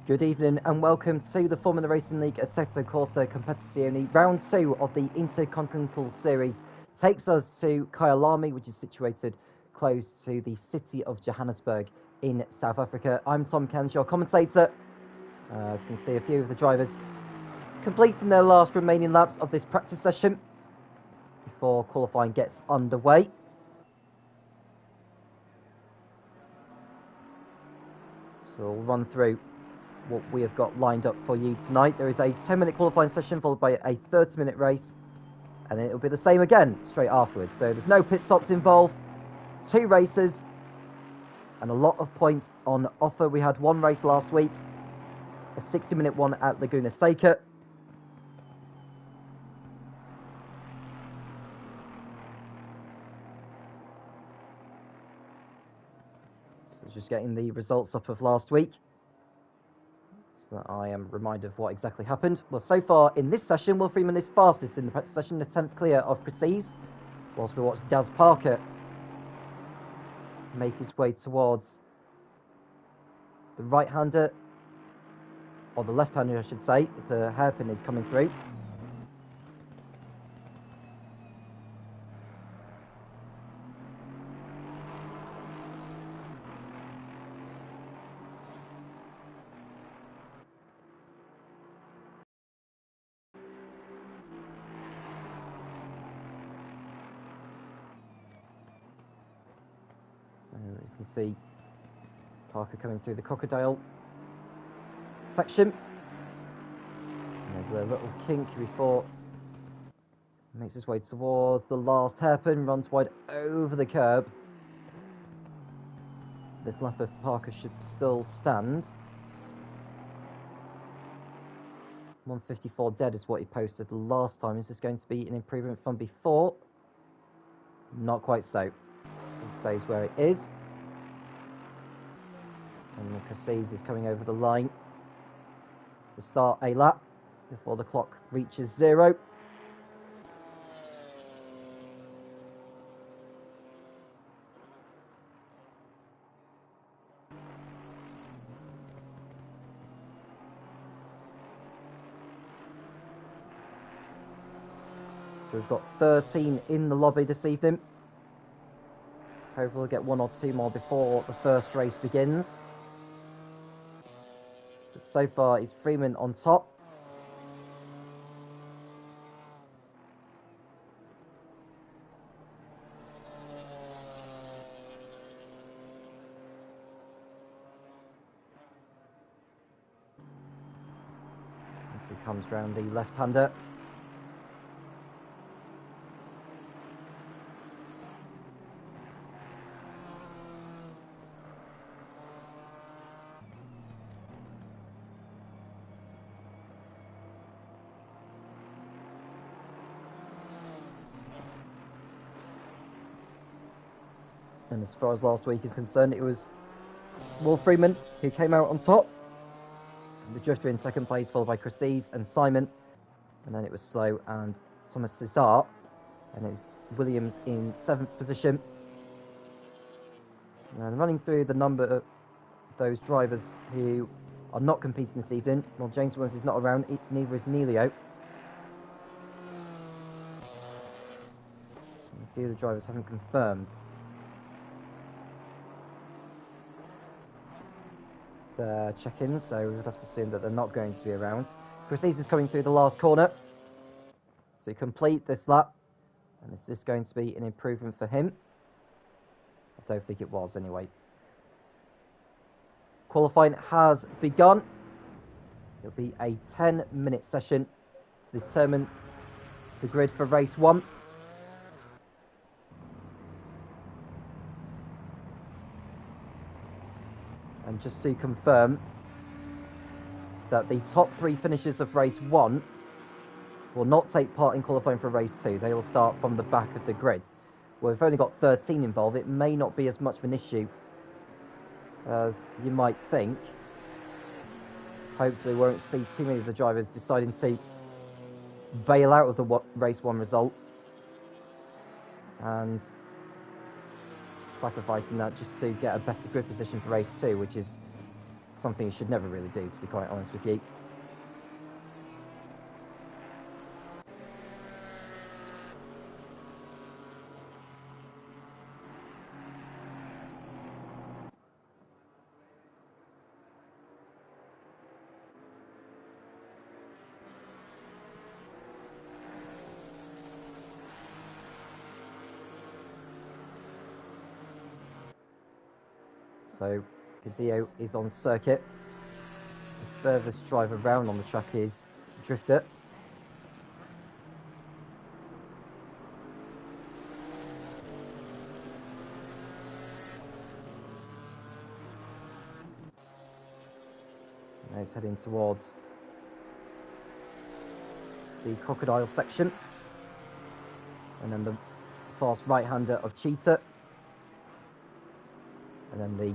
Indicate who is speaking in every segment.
Speaker 1: Good evening and welcome to the Formula Racing League Assetto Corsa Competizione. Round 2 of the Intercontinental Series takes us to Kyalami, which is situated close to the city of Johannesburg in South Africa. I'm Tom Kens, your commentator. As you can see, a few of the drivers completing their last remaining laps of this practice session before qualifying gets underway. So we'll run through what we have got lined up for you tonight. There is a 10-minute qualifying session followed by a 30-minute race, and it'll be the same again straight afterwards. So there's no pit stops involved, 2 races, and a lot of points on offer. We had one race last week, a 60-minute one at Laguna Seca. So just getting the results up of last week, so that I am reminded of what exactly happened. Well, so far in this session, Will Freeman is fastest in the practice session, the 10th clear of Precis, whilst we watch Daz Parker make his way towards the right-hander, or the left-hander, I should say. It's a hairpin is coming through. So you can see Parker coming through the crocodile section. And there's a little kink before he makes his way towards the last hairpin, runs wide over the curb. This lap of Parker should still stand. 154 dead is what he posted last time. Is this going to be an improvement from before? Not quite so. So stays where it is. And Precis is coming over the line to start a lap before the clock reaches 0. So we've got 13 in the lobby this evening. Hopefully we'll get 1 or 2 more before the first race begins. But so far it's Freeman on top. As he comes round the left-hander. And as far as last week is concerned, it was Will Freeman who came out on top. The drifter in second place, followed by Precis and Simon. And then it was Slow and Thomas Cesar. And it was Williams in 7th position. And running through the number of those drivers who are not competing this evening. Well, James Williams is not around, neither is Neilio. And a few of the drivers haven't confirmed their check-ins, so we would have to assume that they're not going to be around. Precis is coming through the last corner to complete this lap. And is this going to be an improvement for him? I don't think it was anyway. Qualifying has begun. It'll be a 10-minute session to determine the grid for race 1. And just to confirm that the top 3 finishers of race 1 will not take part in qualifying for race 2. They will start from the back of the grid. Well, we've only got 13 involved. It may not be as much of an issue as you might think. Hopefully we won't see too many of the drivers deciding to bail out of the race 1 result and sacrificing that just to get a better grid position for race 2, which is something you should never really do, to be quite honest with you. So Cadillo is on circuit. The furthest driver round on the track is Drifter. Now he's heading towards the Crocodile section. And then the fast right-hander of Cheetah. And then the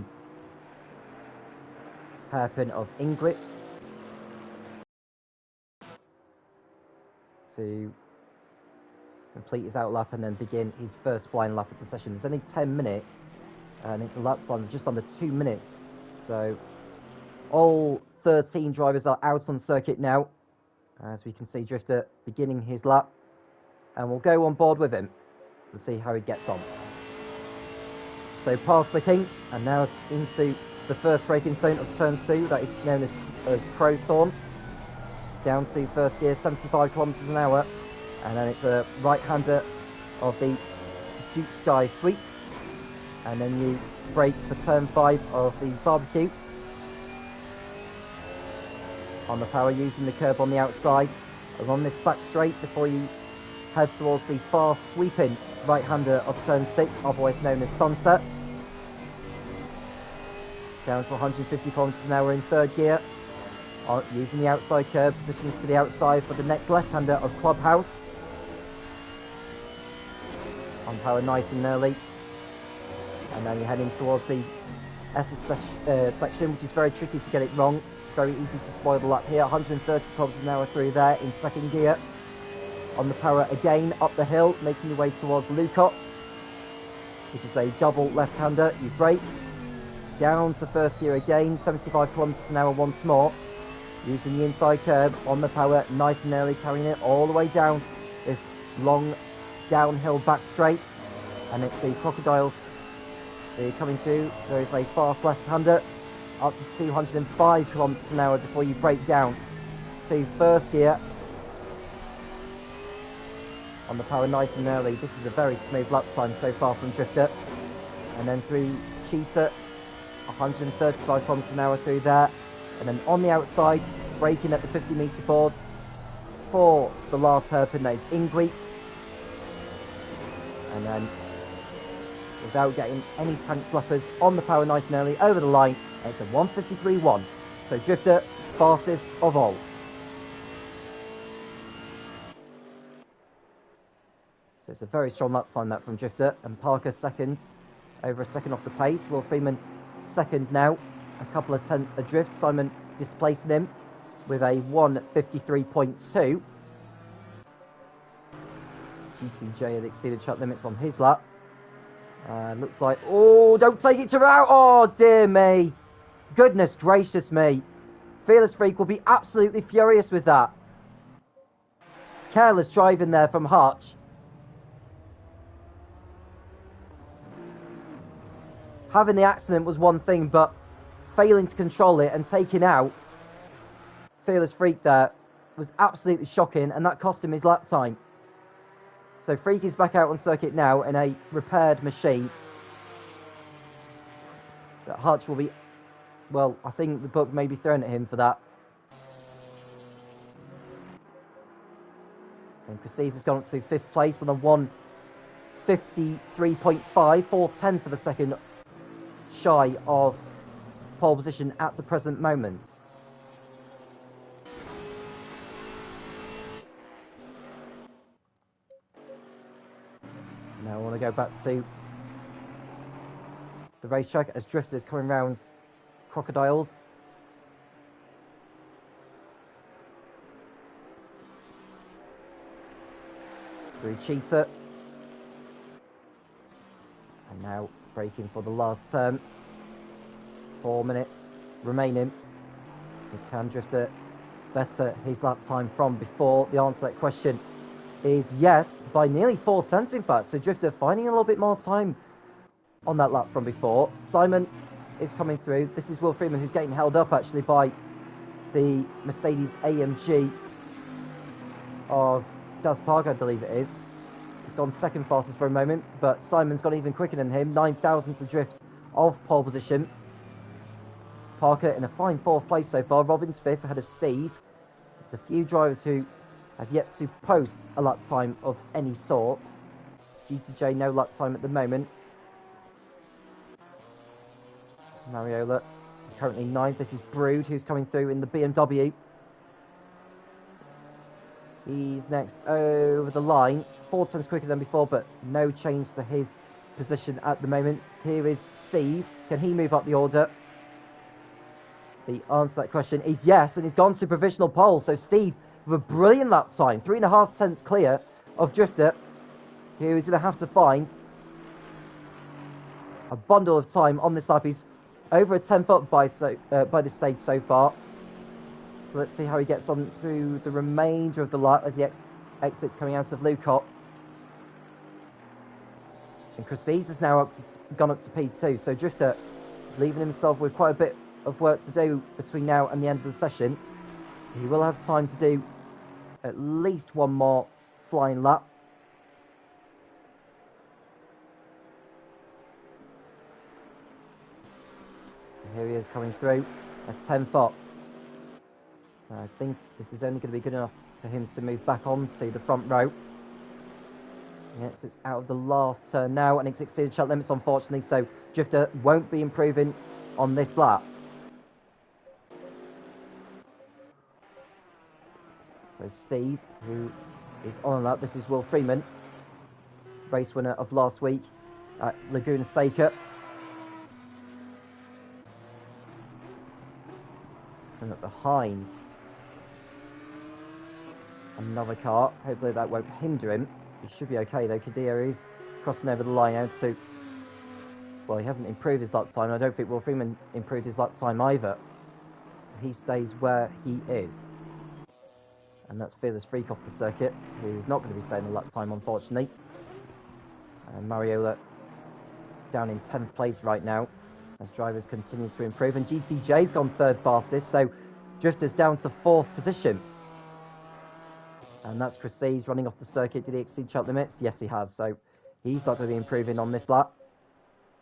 Speaker 1: hairpin of Ingrid to complete his outlap and then begin his first flying lap of the session. There's only 10 minutes and it's a lap time of just under 2 minutes. So all 13 drivers are out on circuit now. As we can see, Drifter beginning his lap, and we'll go on board with him to see how he gets on. So past the King and now into the first braking zone of turn 2, that is known as Crowthorne. Down to first gear, 75 kilometers an hour, and then it's a right-hander of the Duke Sky sweep, and then you brake for turn 5 of the Barbecue on the power, using the curb on the outside along this back straight before you head towards the fast sweeping right-hander of turn 6, otherwise known as Sunset. Down to 150 kilometers an hour in third gear, using the outside curb, positions to the outside for the next left-hander of Clubhouse. On power nice and early, and then you're heading towards the SS section, which is very tricky to get it wrong. Very easy to spoil the lap here. 130 kilometers an hour through there in second gear. On the power again, up the hill, making your way towards Lucot, which is a double left-hander. You brake, down to first gear again, 75 kilometers an hour once more, using the inside curb on the power, nice and early, carrying it all the way down this long downhill back straight, and it's the Crocodiles. They're coming through. There is a fast left-hander, up to 205 kilometers an hour before you brake down to first gear. On the power nice and early. This is a very smooth lap time so far from Drifter. And then through Cheetah, 135 kilometers an hour through there. And then on the outside, braking at the 50-meter board for the last hairpin, that is Ingrid. And then, without getting any tank slappers, on the power nice and early, over the line, and it's a 153.1. So Drifter, fastest of all. So it's a very strong lap time that from Drifter, and Parker second, over a second off the pace. Will Freeman second now, a couple of tenths adrift. Simon displacing him with a 153.2. GTJ had exceeded track limits on his lap. Looks like, oh, don't take it to route. Oh, dear me. Goodness gracious me. Fearless Freak will be absolutely furious with that. Careless driving there from Hutch. Having the accident was one thing, but failing to control it and taking out Fearless Freak there was absolutely shocking, and that cost him his lap time. So Freak is back out on circuit now in a repaired machine. That Hutch will be, well, I think the book may be thrown at him for that. And Cassis has gone up to 5th place on a 153.5, 4/10 of a second shy of pole position at the present moment. Now I want to go back to the racetrack as Drifters coming round Crocodiles. Through Cheetah. And now braking for the last turn. 4 minutes remaining. Can Drifter better his lap time from before? The answer to that question is yes, by nearly 4 tenths in fact. So Drifter finding a little bit more time on that lap from before. Simon is coming through. This is Will Freeman, who's getting held up actually by the Mercedes AMG of Daz Park, I believe it is. He's gone second fastest for a moment, but Simon's gone even quicker than him. 9 thousandths adrift of pole position. Parker in a fine 4th place so far. Robin's 5th ahead of Steve. There's a few drivers who have yet to post a lap time of any sort. GTJ no lap time at the moment. Mariola currently 9th. This is Brood, who's coming through in the BMW. He's next over the line. 4 tenths quicker than before, but no change to his position at the moment. Here is Steve. Can he move up the order? The answer to that question is yes, and he's gone to provisional pole. So Steve with a brilliant lap time, 3.5 tenths clear of Drifter, who is going to have to find a bundle of time on this lap. He's over a 10th up by this stage so far. So let's see how he gets on through the remainder of the lap as he exits coming out of Lucot. And Chryses has now gone up to P2, so Drifter leaving himself with quite a bit of work to do between now and the end of the session. He will have time to do at least one more flying lap. So here he is coming through, a 10th up. I think this is only going to be good enough for him to move back onto the front row. Yes, it's out of the last turn now, and it's exceeded track limits, unfortunately, so Drifter won't be improving on this lap. So Steve, who is on a lap, this is Will Freeman, race winner of last week at Laguna Seca. It's coming up behind another car. Hopefully that won't hinder him. He should be okay though. Cadillo is crossing over the line out to... Well, he hasn't improved his lap time. I don't think Will Freeman improved his lap time either. So he stays where he is. And that's Fearless Freak off the circuit, who's not going to be staying the lap time, unfortunately. And Mariola down in 10th place right now, as drivers continue to improve. And GTJ's gone 3rd fastest, so Drifter's down to 4th position. And that's Chryses running off the circuit. Did he exceed track limits? Yes, he has. So he's not going to be improving on this lap.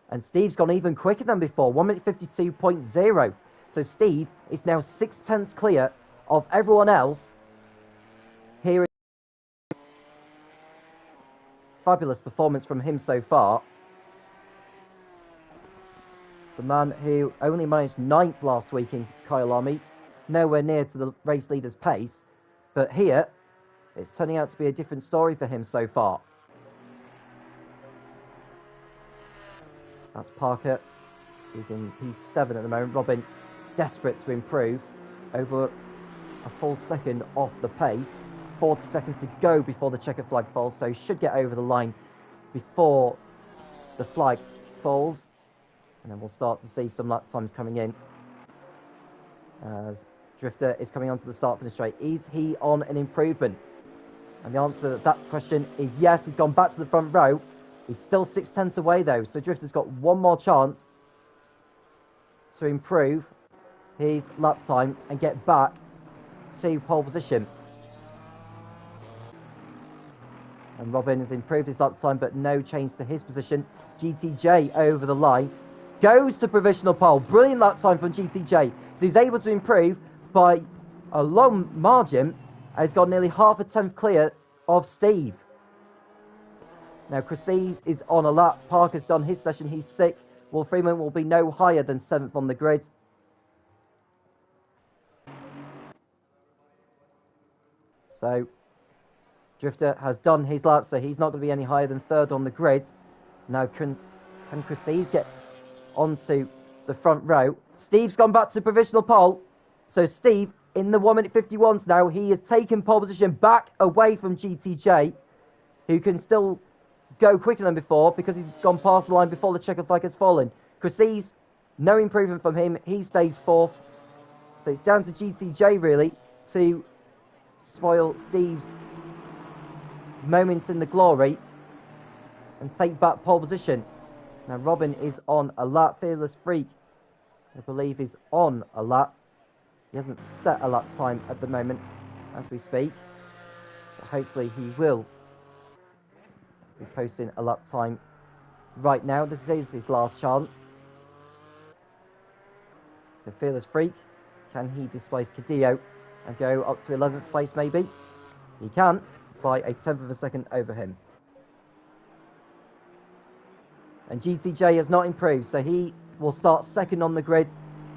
Speaker 1: And Steve's gone even quicker than before, 1 minute 52.0. So Steve is now 6 tenths clear of everyone else. Here is fabulous performance from him so far. The man who only managed 9th last week in Kyalami, nowhere near to the race leader's pace. But here, it's turning out to be a different story for him so far. That's Parker, who's in P7 at the moment. Robin, desperate to improve, over a full second off the pace. 40 seconds to go before the checkered flag falls, so he should get over the line before the flag falls. And then we'll start to see some lap times coming in as Drifter is coming onto the start finish straight. Is he on an improvement? And the answer to that question is yes. He's gone back to the front row. He's still 6 tenths away though, so Drifter's got one more chance to improve his lap time and get back to pole position. And Robin has improved his lap time, but no change to his position. GTJ over the line, goes to provisional pole. Brilliant lap time from GTJ. So he's able to improve by a long margin, and he's got nearly half a tenth clear of Steve. Now Chryses is on a lap. Parker's done his session. He's sick. Will Freeman will be no higher than 7th on the grid. So Drifter has done his lap, so he's not going to be any higher than 3rd on the grid. Now can Chryses get onto the front row? Steve's gone back to provisional pole. So Steve in the 1 minute 51s now. He has taken pole position back away from GTJ, who can still go quicker than before because he's gone past the line before the checkered flag has fallen. Chryses No improvement from him. He stays 4th. So it's down to GTJ, really, to spoil Steve's moments in the glory and take back pole position. Now, Robin is on a lap. Fearless Freak, I believe, is on a lap. He hasn't set a lap time at the moment as we speak. But hopefully he will be posting a lap time right now. This is his last chance. So Fearless Freak, can he displace Cadillo and go up to 11th place maybe? He can, by a 10th of a second over him. And GTJ has not improved, so he will start 2nd on the grid.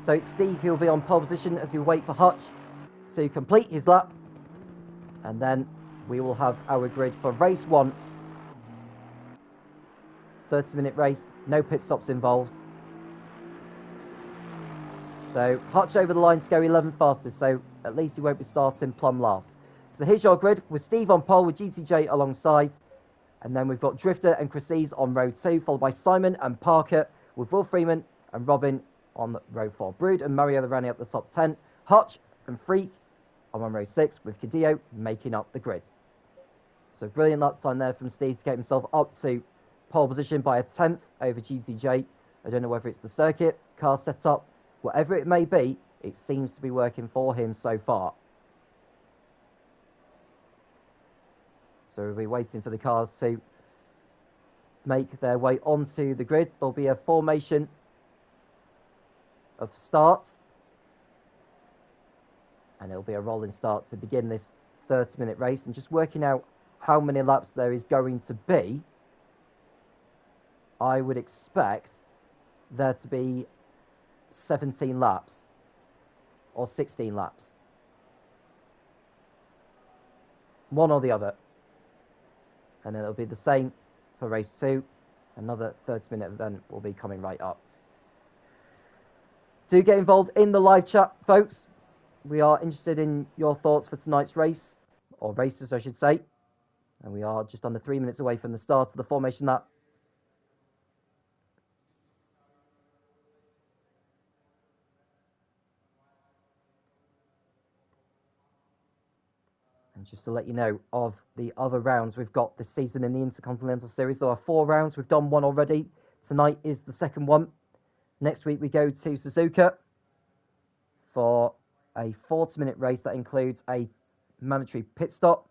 Speaker 1: So it's Steve who will be on pole position as we wait for Hutch to complete his lap. And then we will have our grid for race 1. 30-minute race, no pit stops involved. So Hutch over the line to go 11th fastest, so at least he won't be starting plumb last. So here's your grid with Steve on pole with GTJ alongside. And then we've got Drifter and Chrisese on row 2, followed by Simon and Parker with Will Freeman and Robin on row 4. Brood and Mario running up the top 10. Hutch and Freak are on row 6 with Cadillo making up the grid. So brilliant lap time there from Steve to get himself up to pole position by a 10th over GTJ. I don't know whether it's the circuit, car setup, whatever it may be, it seems to be working for him so far. So we'll be waiting for the cars to make their way onto the grid. There'll be a formation of starts. And it'll be a rolling start to begin this 30-minute race. And just working out how many laps there is going to be, I would expect there to be 17 laps or 16 laps. One or the other. And then it'll be the same for race 2. Another 30-minute event will be coming right up. Do get involved in the live chat, folks. We are interested in your thoughts for tonight's race, or races, I should say. And we are just under 3 minutes away from the start of the formation lap. And just to let you know of the other rounds we've got this season in the Intercontinental Series, there are 4 rounds. We've done 1 already. Tonight is the second one. Next week we go to Suzuka for a 40-minute race that includes a mandatory pit stop.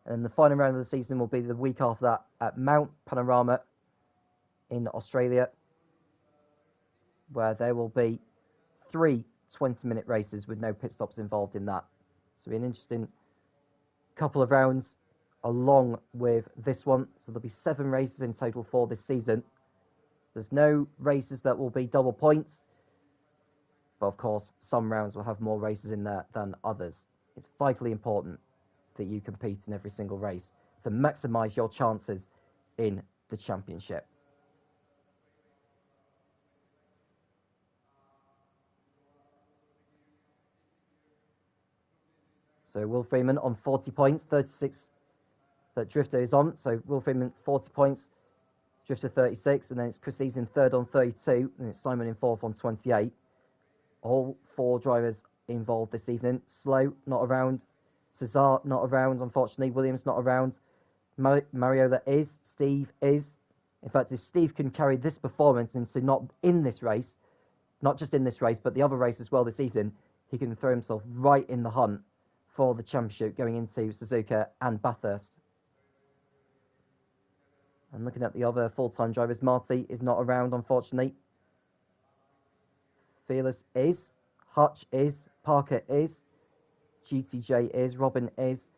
Speaker 1: And the final round of the season will be the week after that at Mount Panorama in Australia, where there will be 3 20-minute races with no pit stops involved in that. So it'll be an interesting couple of rounds along with this one. So there'll be 7 races in total for this season. There's no races that will be double points. But of course, some rounds will have more races in there than others. It's vitally important that you compete in every single race to maximise your chances in the championship. So Will Freeman on 40 points, 36 that Drifter is on. So Will Freeman 40 points, Drifter 36, and then it's Chrisese in 3rd on 32, and it's Simon in 4th on 28. All 4 drivers involved this evening. Slow, not around. Cesar, not around, unfortunately. Williams, not around. Mario, that is. Steve is. In fact, if Steve can carry this performance into not in this race, not just in this race, but the other race as well this evening, he can throw himself right in the hunt for the championship going into Suzuka and Bathurst. And looking at the other full-time drivers, Marty is not around, unfortunately. Fearless is. Hutch is. Parker is. GTJ is. Robin is.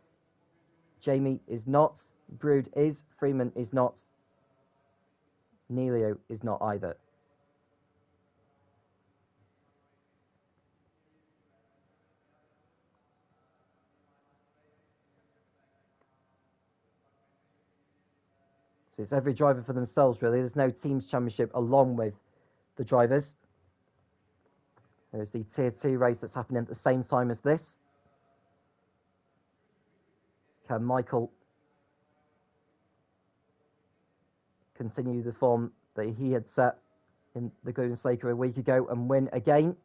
Speaker 1: Jamie is not. Brood is. Freeman is not. Nelio is not either. So it's every driver for themselves, really. There's no teams championship along with the drivers. There's the Tier 2 race that's happening at the same time as this. Can Michael continue the form that he had set in the Golden Slaker a week ago and win again.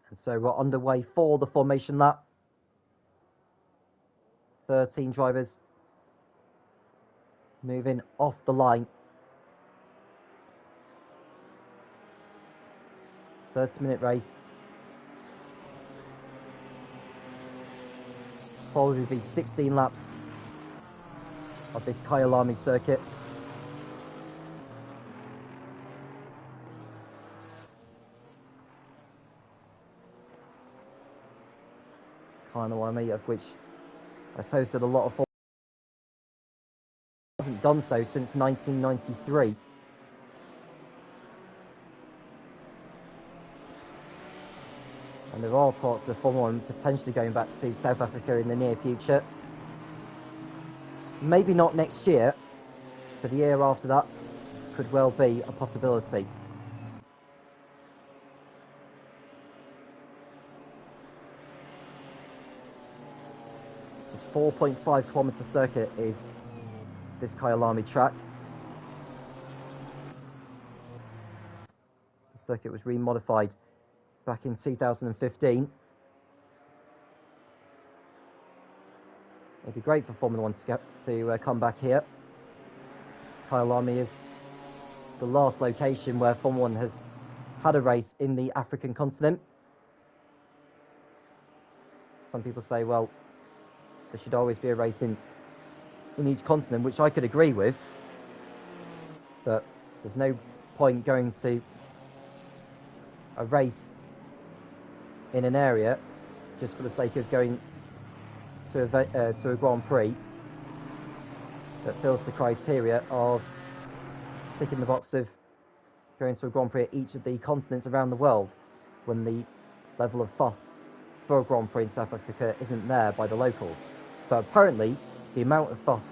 Speaker 1: And so we're underway for the formation lap. 13 drivers moving off the line. 30-minute race. Probably be 16 laps of this Kyalami circuit. Kyalami, of which has hosted a lot of hasn't done so since 1993. And there are talks of Formula 1 potentially going back to South Africa in the near future. Maybe not next year, but the year after that could well be a possibility. It's a 4.5 kilometre circuit is this Kyalami track. The circuit was remodified back in 2015. It'd be great for Formula 1 to come back here. Kyalami is the last location where Formula 1 has had a race in the African continent. Some people say, well, there should always be a race in each continent, which I could agree with. But there's no point going to a race in an area just for the sake of going to a Grand Prix that fills the criteria of ticking the box of going to a Grand Prix at each of the continents around the world, when the level of fuss for a Grand Prix in South Africa isn't there by the locals. But apparently the amount of fuss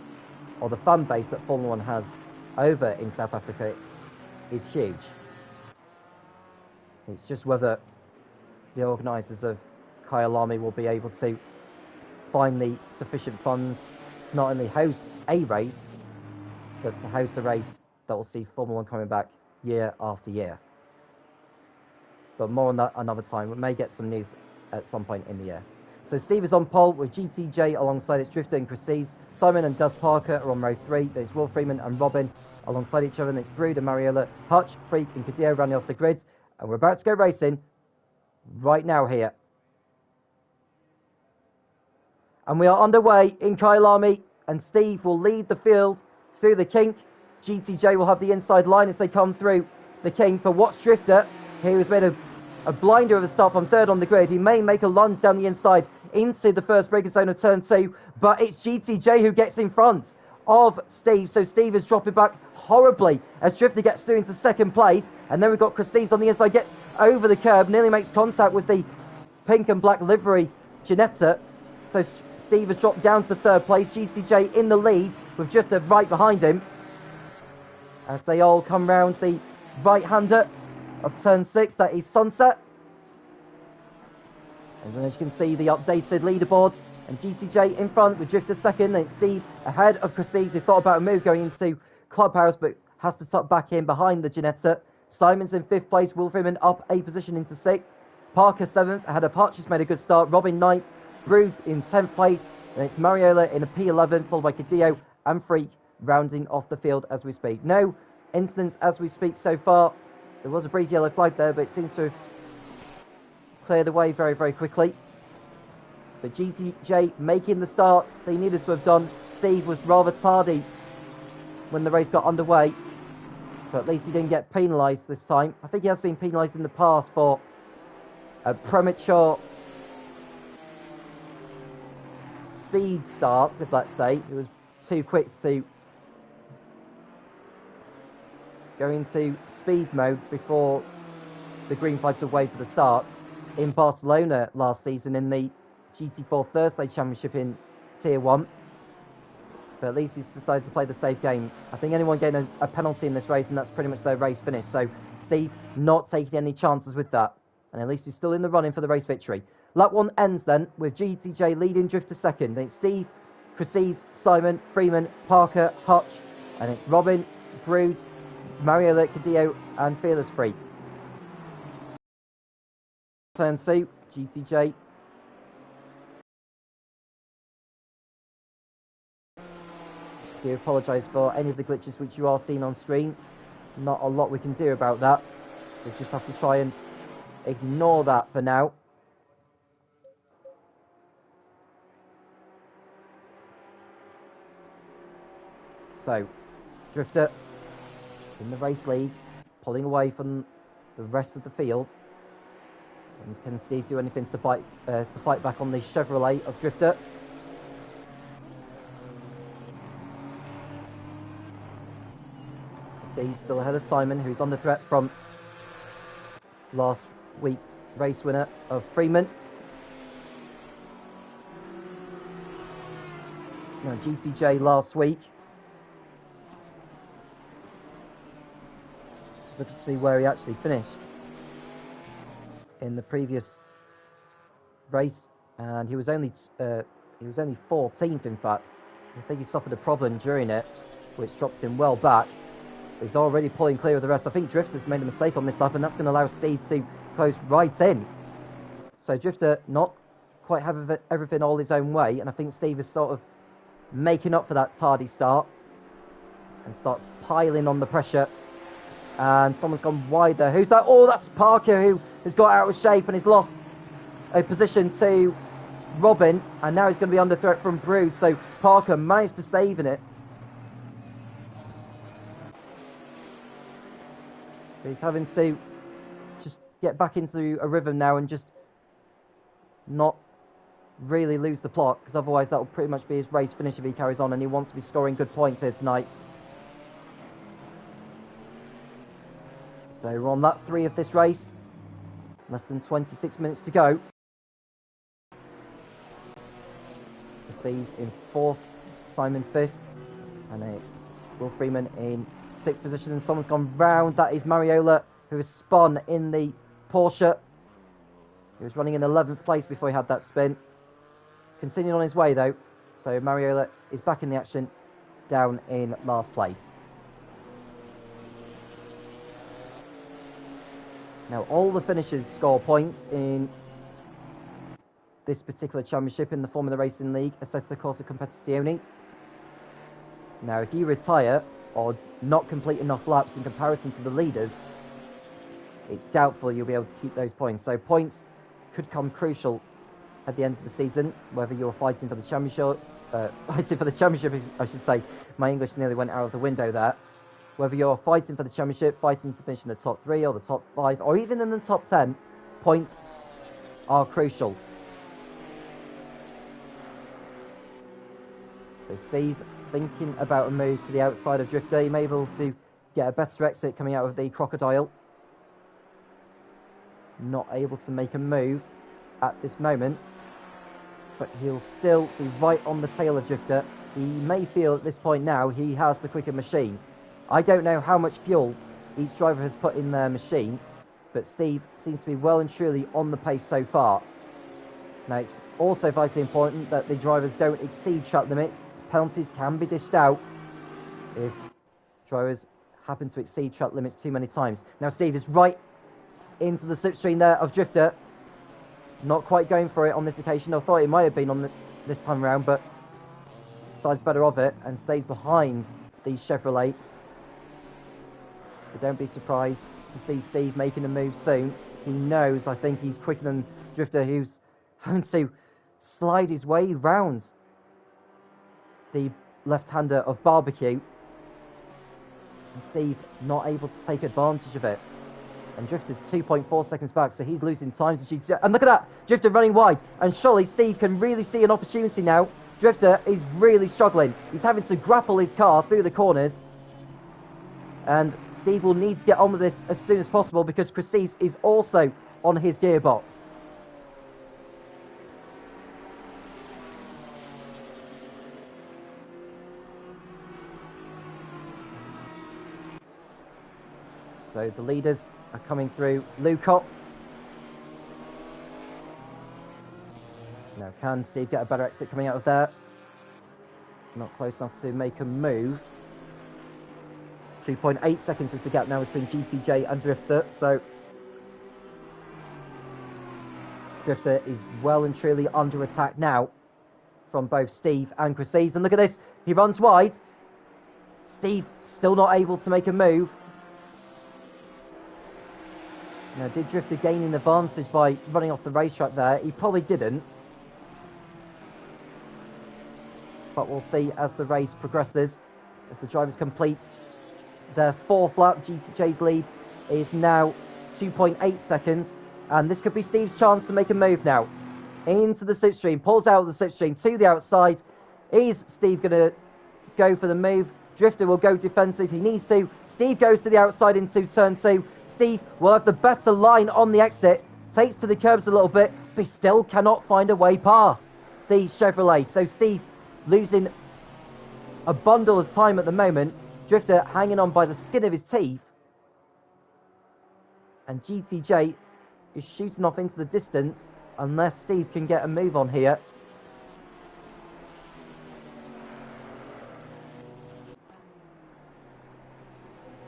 Speaker 1: or the fan base that Formula 1 has over in South Africa is huge. It's just whether the organisers of Kyalami will be able to find the sufficient funds to not only host a race, but to host a race that will see Formula 1 coming back year after year. But more on that another time. We may get some news at some point in the year. So Steve is on pole with GTJ alongside its Drifter and Chris. Simon and Daz Parker are on row 3. There's Will Freeman and Robin alongside each other. And it's Brood and Mariola, Hutch, Freak and Cadillo running off the grid. And we're about to go racing right now here. And we are underway in Kyalami, and Steve will lead the field through the kink. GTJ will have the inside line as they come through the kink. But Watts Drifter, he was made a blinder of a start from third on the grid. He may make a lunge down the inside into the first braking zone of turn 2, but it's GTJ who gets in front of Steve. So Steve is dropping back horribly as Drifter gets through into second place. And then we've got Chris on the inside, gets over the curb, nearly makes contact with the pink and black livery Ginetta. So Steve has dropped down to third place. GTJ in the lead with Drifter right behind him as they all come round the right-hander of turn 6. That is Sunset. As you can see, the updated leaderboard, and GTJ in front with Drifter second. Then it's Steve ahead of Chris, who thought about a move going into Clubhouse but has to tuck back in behind the Ginetta. Simon's in 5th place. Will Freeman up a position into 6th. Parker 7th ahead of Hutch, who's made a good start. Robin 9th. Brood in 10th place. And it's Mariola in a P11, followed by Cadillo and Freak rounding off the field as we speak. No incidents as we speak so far. There was a brief yellow flag there, but it seems to have cleared away very, very quickly. But GTJ making the start they needed to have done. Steve was rather tardy when the race got underway, but at least he didn't get penalised this time. I think he has been penalised in the past for a premature speed start, if let's say. It was too quick to go into speed mode before the green flags were waved for the start in Barcelona last season in the GT4 Thursday Championship in Tier 1. But at least he's decided to play the safe game. I think anyone getting a penalty in this race, and that's pretty much their race finish. So Steve not taking any chances with that. And at least he's still in the running for the race victory. Lap 1 ends then with GTJ leading Drifter second. Then it's Steve, Chrisese, Simon, Freeman, Parker, Hutch. And it's Robin, Brood, Mariola, Cadillo, and Fearless Freak. Turn 2, GTJ. I do apologise for any of the glitches which you are seeing on screen. Not a lot we can do about that. So just have to try and ignore that for now. So, Drifter in the race lead, pulling away from the rest of the field. And can Steve do anything to fight back on the Chevrolet of Drifter? See, he's still ahead of Simon, who's under threat from last week's race winner of Freeman. Now, GTJ last week. Just looking to see where he actually finished in the previous race, and he was only 14th. In fact, I think he suffered a problem during it, which dropped him well back. He's already pulling clear of the rest. I think Drifter's made a mistake on this lap, and that's going to allow Steve to close right in. So Drifter not quite have everything all his own way, and I think Steve is sort of making up for that tardy start and starts piling on the pressure. And someone's gone wide there. Who's that? Oh, that's Parker, who has got out of shape and has lost a position to Robin, and now he's going to be under threat from Brood. So Parker managed to save in it. He's having to just get back into a rhythm now and just not really lose the plot, because otherwise that will pretty much be his race finish if he carries on, and he wants to be scoring good points here tonight. So we're on lap 3 of this race. Less than 26 minutes to go. Proceeds in 4th, Simon 5th, and it's Will Freeman in 6th position, and someone's gone round. That is Mariola, who has spun in the Porsche. He was running in 11th place before he had that spin. He's continuing on his way though, so Mariola is back in the action, down in last place. Now all the finishers score points in this particular championship in the Formula Racing League, Assetto Corsa Competizione. Now if you retire or not complete enough laps in comparison to the leaders, it's doubtful you'll be able to keep those points. So points could come crucial at the end of the season, whether you're fighting for the championship, I should say. My English nearly went out of the window there. Whether you're fighting for the championship, fighting to finish in the top 3 or the top 5, or even in the top 10, points are crucial. So Steve thinking about a move to the outside of Drifter. He may be able to get a better exit coming out of the Crocodile. Not able to make a move at this moment, but he'll still be right on the tail of Drifter. He may feel at this point now he has the quicker machine. I don't know how much fuel each driver has put in their machine, but Steve seems to be well and truly on the pace so far. Now it's also vitally important that the drivers don't exceed track limits. Penalties can be dished out if drivers happen to exceed track limits too many times. Now Steve is right into the slipstream there of Drifter. Not quite going for it on this occasion. I thought it might have been on this time around, but decides better of it and stays behind the Chevrolet. But don't be surprised to see Steve making a move soon. He knows, I think he's quicker than Drifter, who's having to slide his way round the left-hander of Barbecue. And Steve not able to take advantage of it. And Drifter's 2.4 seconds back, so he's losing time to GT. And look at that! Drifter running wide. And surely Steve can really see an opportunity now. Drifter is really struggling. He's having to grapple his car through the corners. And Steve will need to get on with this as soon as possible, because Chrisese is also on his gearbox. So the leaders are coming through. Lukop. Now can Steve get a better exit coming out of there? Not close enough to make a move. 3.8 seconds is the gap now between GTJ and Drifter. So Drifter is well and truly under attack now from both Steve and Chrisese. And look at this. He runs wide. Steve still not able to make a move. Now, did Drifter gain an advantage by running off the racetrack there? He probably didn't. But we'll see as the race progresses, as the drivers complete their fourth lap. GTJ's lead is now 2.8 seconds. And this could be Steve's chance to make a move now. Into the slipstream, pulls out of the slipstream to the outside. Is Steve going to go for the move? Drifter will go defensive if he needs to. Steve goes to the outside into turn 2. Steve will have the better line on the exit. Takes to the curbs a little bit, but he still cannot find a way past the Chevrolet. So Steve losing a bundle of time at the moment. Drifter hanging on by the skin of his teeth. And GTJ is shooting off into the distance unless Steve can get a move on here.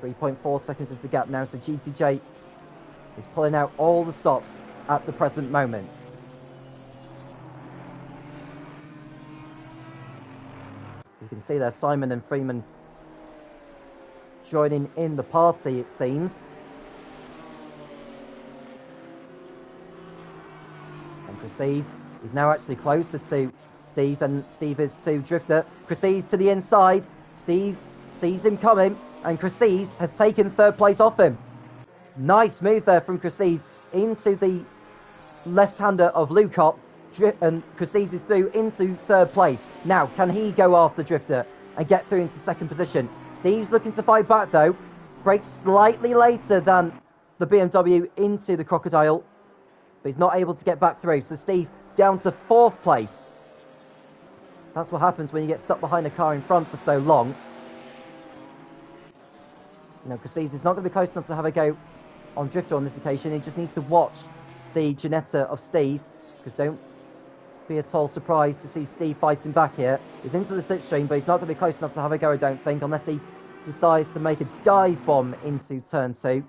Speaker 1: .4 seconds is the gap now, so GTJ is pulling out all the stops at the present moment. You can see there Simon and Freeman joining in the party, it seems. And Chrisese is now actually closer to Steve than Steve is to Drifter. Chrisese to the inside. Steve sees him coming, and Chrisese has taken third place off him. Nice move there from Chrisese into the left-hander of Lukop, and Chrisese is through into third place. Now, can he go after Drifter and get through into second position? Steve's looking to fight back though. Brakes slightly later than the BMW into the Crocodile, but he's not able to get back through. So Steve down to fourth place. That's what happens when you get stuck behind a car in front for so long. No, Chrisese is not going to be close enough to have a go on Drifter on this occasion. He just needs to watch the Ginetta of Steve, because don't be at all surprised to see Steve fighting back here. He's into the slipstream, but he's not going to be close enough to have a go, I don't think, unless he decides to make a dive bomb into turn 2.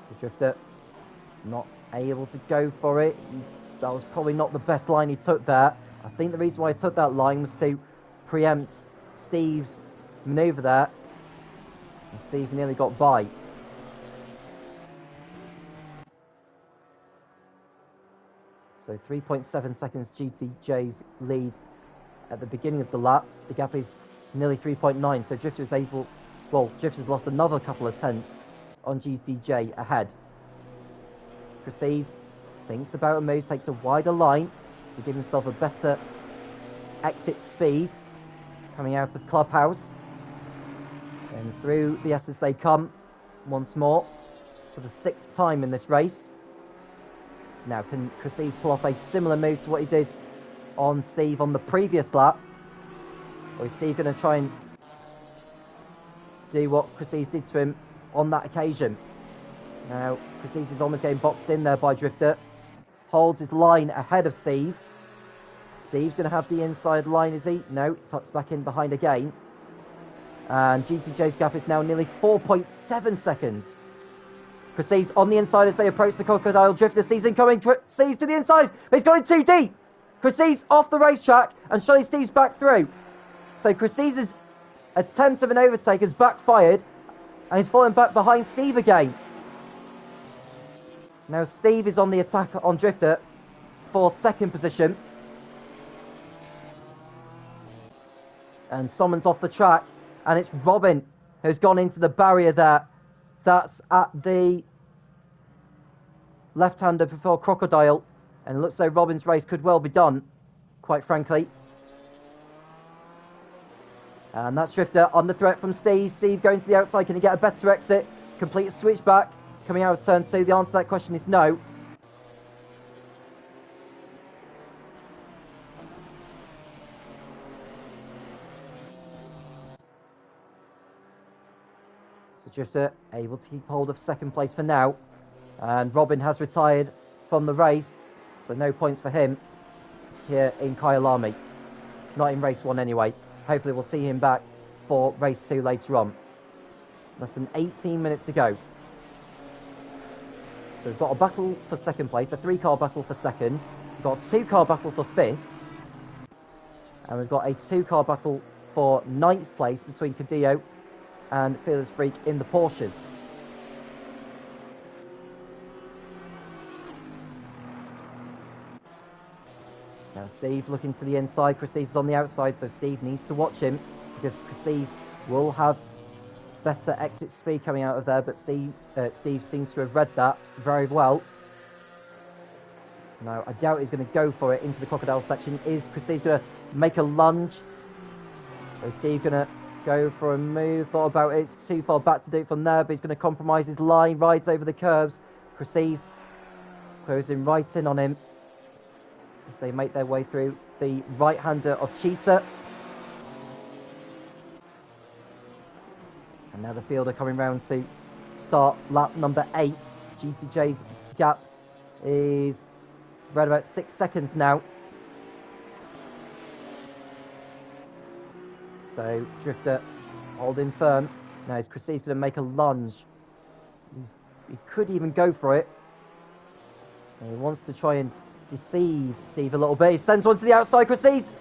Speaker 1: So Drifter not able to go for it. That was probably not the best line he took there. I think the reason why he took that line was to preempt Steve's manoeuvre there, and Steve nearly got by. So 3.7 seconds GTJ's lead at the beginning of the lap. The gap is nearly 3.9, so Drifter is able, well, Drifter's lost another couple of tenths on GTJ ahead. Chrisese thinks about a move, takes a wider line to give himself a better exit speed coming out of Clubhouse. And through the S's they come once more for the 6th time in this race. Now, can Chrisese pull off a similar move to what he did on Steve on the previous lap? Or is Steve going to try and do what Chrisese did to him on that occasion? Now, Chrisese is almost getting boxed in there by Drifter. Holds his line ahead of Steve. Steve's going to have the inside line, is he? No, tucks back in behind again. And GTJ's gap is now nearly 4.7 seconds. Chrisese on the inside as they approach the Crocodile. Drifter sees him coming, sees to the inside, but he's going too deep. Chrisese off the racetrack, and surely Steve's back through. So Chrisese's attempt of an overtake has backfired, and he's fallen back behind Steve again. Now Steve is on the attack on Drifter for second position. And someone's off the track, and it's Robin who's gone into the barrier there. That's at the left-hander before Crocodile, and it looks like Robin's race could well be done, quite frankly. And that's Drifter under threat from Steve. Steve going to the outside. Can he get a better exit? Complete a switchback coming out of turn 2. The answer to that question is no. So Drifter able to keep hold of second place for now. And Robin has retired from the race, so no points for him here in Kyalami. Not in race 1 anyway. Hopefully we'll see him back for race 2 later on. Less than 18 minutes to go. So we've got a battle for second place, a 3-car battle for second. We've got a 2-car battle for 5th. And we've got a 2-car battle for 9th place between Cadillo and Fearless Freak in the Porsches. Now Steve looking to the inside, Chris is on the outside, so Steve needs to watch him because Chris will have better exit speed coming out of there, but Steve seems to have read that very well. Now I doubt he's going to go for it into the crocodile section. Is Chris going to make a lunge? So Steve going to go for a move, thought about it, it's too far back to do it from there, but he's going to compromise his line, rides over the curbs. Chris closing right in on him as they make their way through the right-hander of Cheetah. And now the field are coming round to start lap number 8. GTJ's gap is around about 6 seconds now. So Drifter holding firm. Now is Chris going to make a lunge. He could even go for it. And he wants to try and deceive Steve a little bit. He sends one to the outside. Chris, is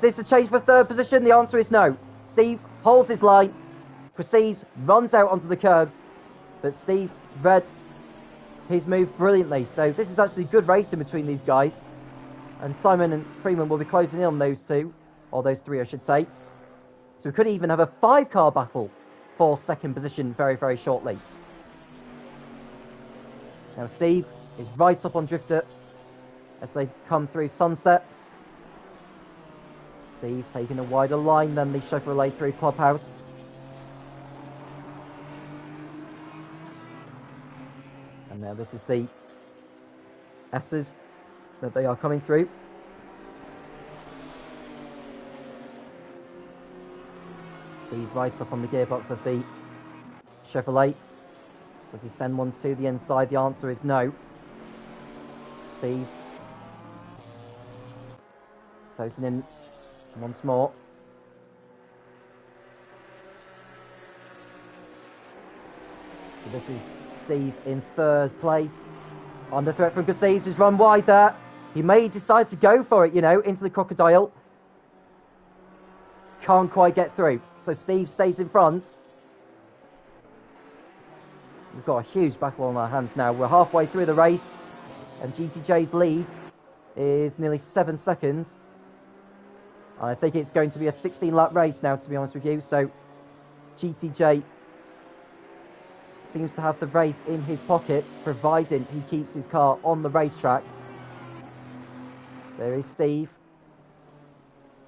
Speaker 1: this a change for third position? The answer is no. Steve holds his line. Chris runs out onto the curbs, but Steve read his move brilliantly. So this is actually good racing between these guys. And Simon and Freeman will be closing in on those two, or those three I should say. So we could even have a 5-car battle for second position very, very shortly. Now Steve is right up on Drifter as they come through Sunset. Steve taking a wider line than the Chevrolet through Clubhouse. And now this is the S's that they are coming through. Steve right up on the gearbox of the Chevrolet. Does he send one to the inside? The answer is no. Sees. Closing in once more. So this is Steve in third place. Under threat from Cassis, who's run wide there. He may decide to go for it, into the crocodile. Can't quite get through. So Steve stays in front. We've got a huge battle on our hands now. We're halfway through the race, and GTJ's lead is nearly 7 seconds. I think it's going to be a 16-lap race now, to be honest with you. So GTJ seems to have the race in his pocket, providing he keeps his car on the racetrack. There is Steve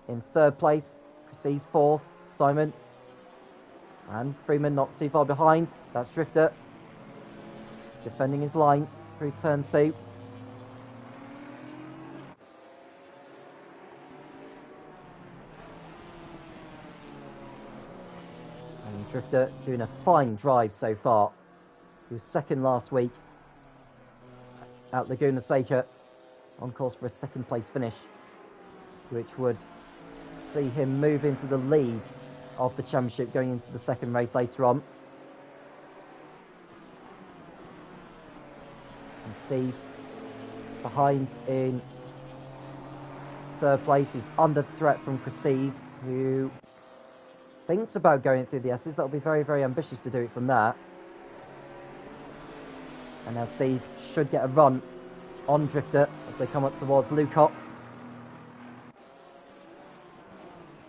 Speaker 1: in third place. Sees fourth. Simon and Freeman not too far behind. That's Drifter defending his line through turn 2. And Drifter doing a fine drive so far. He was second last week at Laguna Seca, on course for a second place finish, which would see him move into the lead of the championship going into the second race later on. And Steve behind in third place. He's under threat from Cassis, who thinks about going through the S's. That'll be very, very ambitious to do it from there. And now Steve should get a run on Drifter as they come up towards Lucott.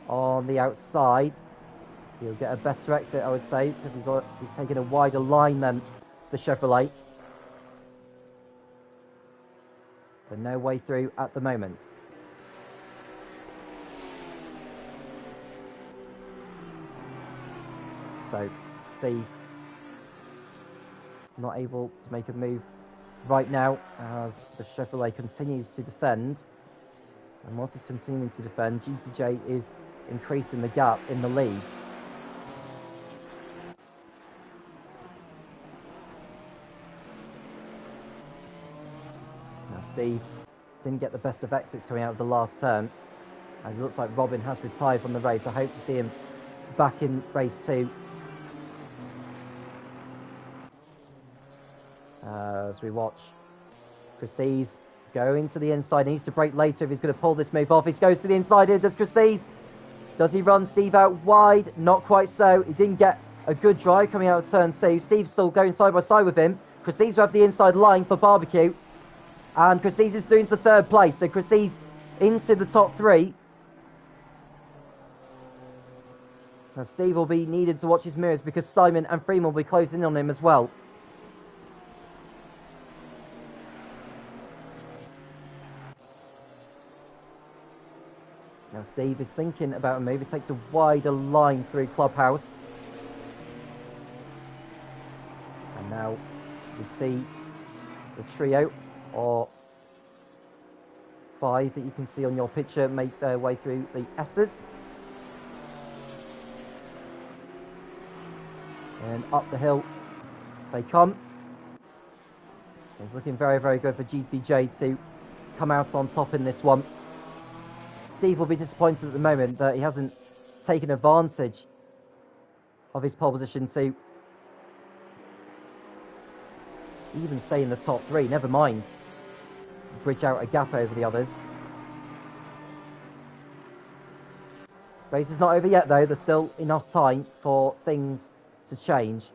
Speaker 1: On the outside, he'll get a better exit, I would say, because he's taking a wider line than the Chevrolet. But no way through at the moment. So Steve not able to make a move right now as the Chevrolet continues to defend. And whilst it's continuing to defend, GTJ is increasing the gap in the lead. Steve didn't get the best of exits coming out of the last turn, as it looks like Robin has retired from the race. I hope to see him back in race 2. As we watch Chryses go into the inside. He needs to brake later if he's going to pull this move off. He goes to the inside here. Does Chryses? Does he run Steve out wide? Not quite so. He didn't get a good drive coming out of turn 2. Steve's still going side by side with him. Chryses will have the inside line for Barbecue. And Chryses is through into 3rd place. So Chryses into the top 3. Now Steve will be needed to watch his mirrors because Simon and Freeman will be closing in on him as well. Now Steve is thinking about a move. He takes a wider line through Clubhouse. And now we see the trio, or 5 that you can see on your picture, make their way through the S's. And up the hill they come. It's looking very, very good for GTJ to come out on top in this one. Steve will be disappointed at the moment that he hasn't taken advantage of his pole position to even stay in the top 3, never mind bridge out a gap over the others. Race is not over yet though. There's still enough time for things to change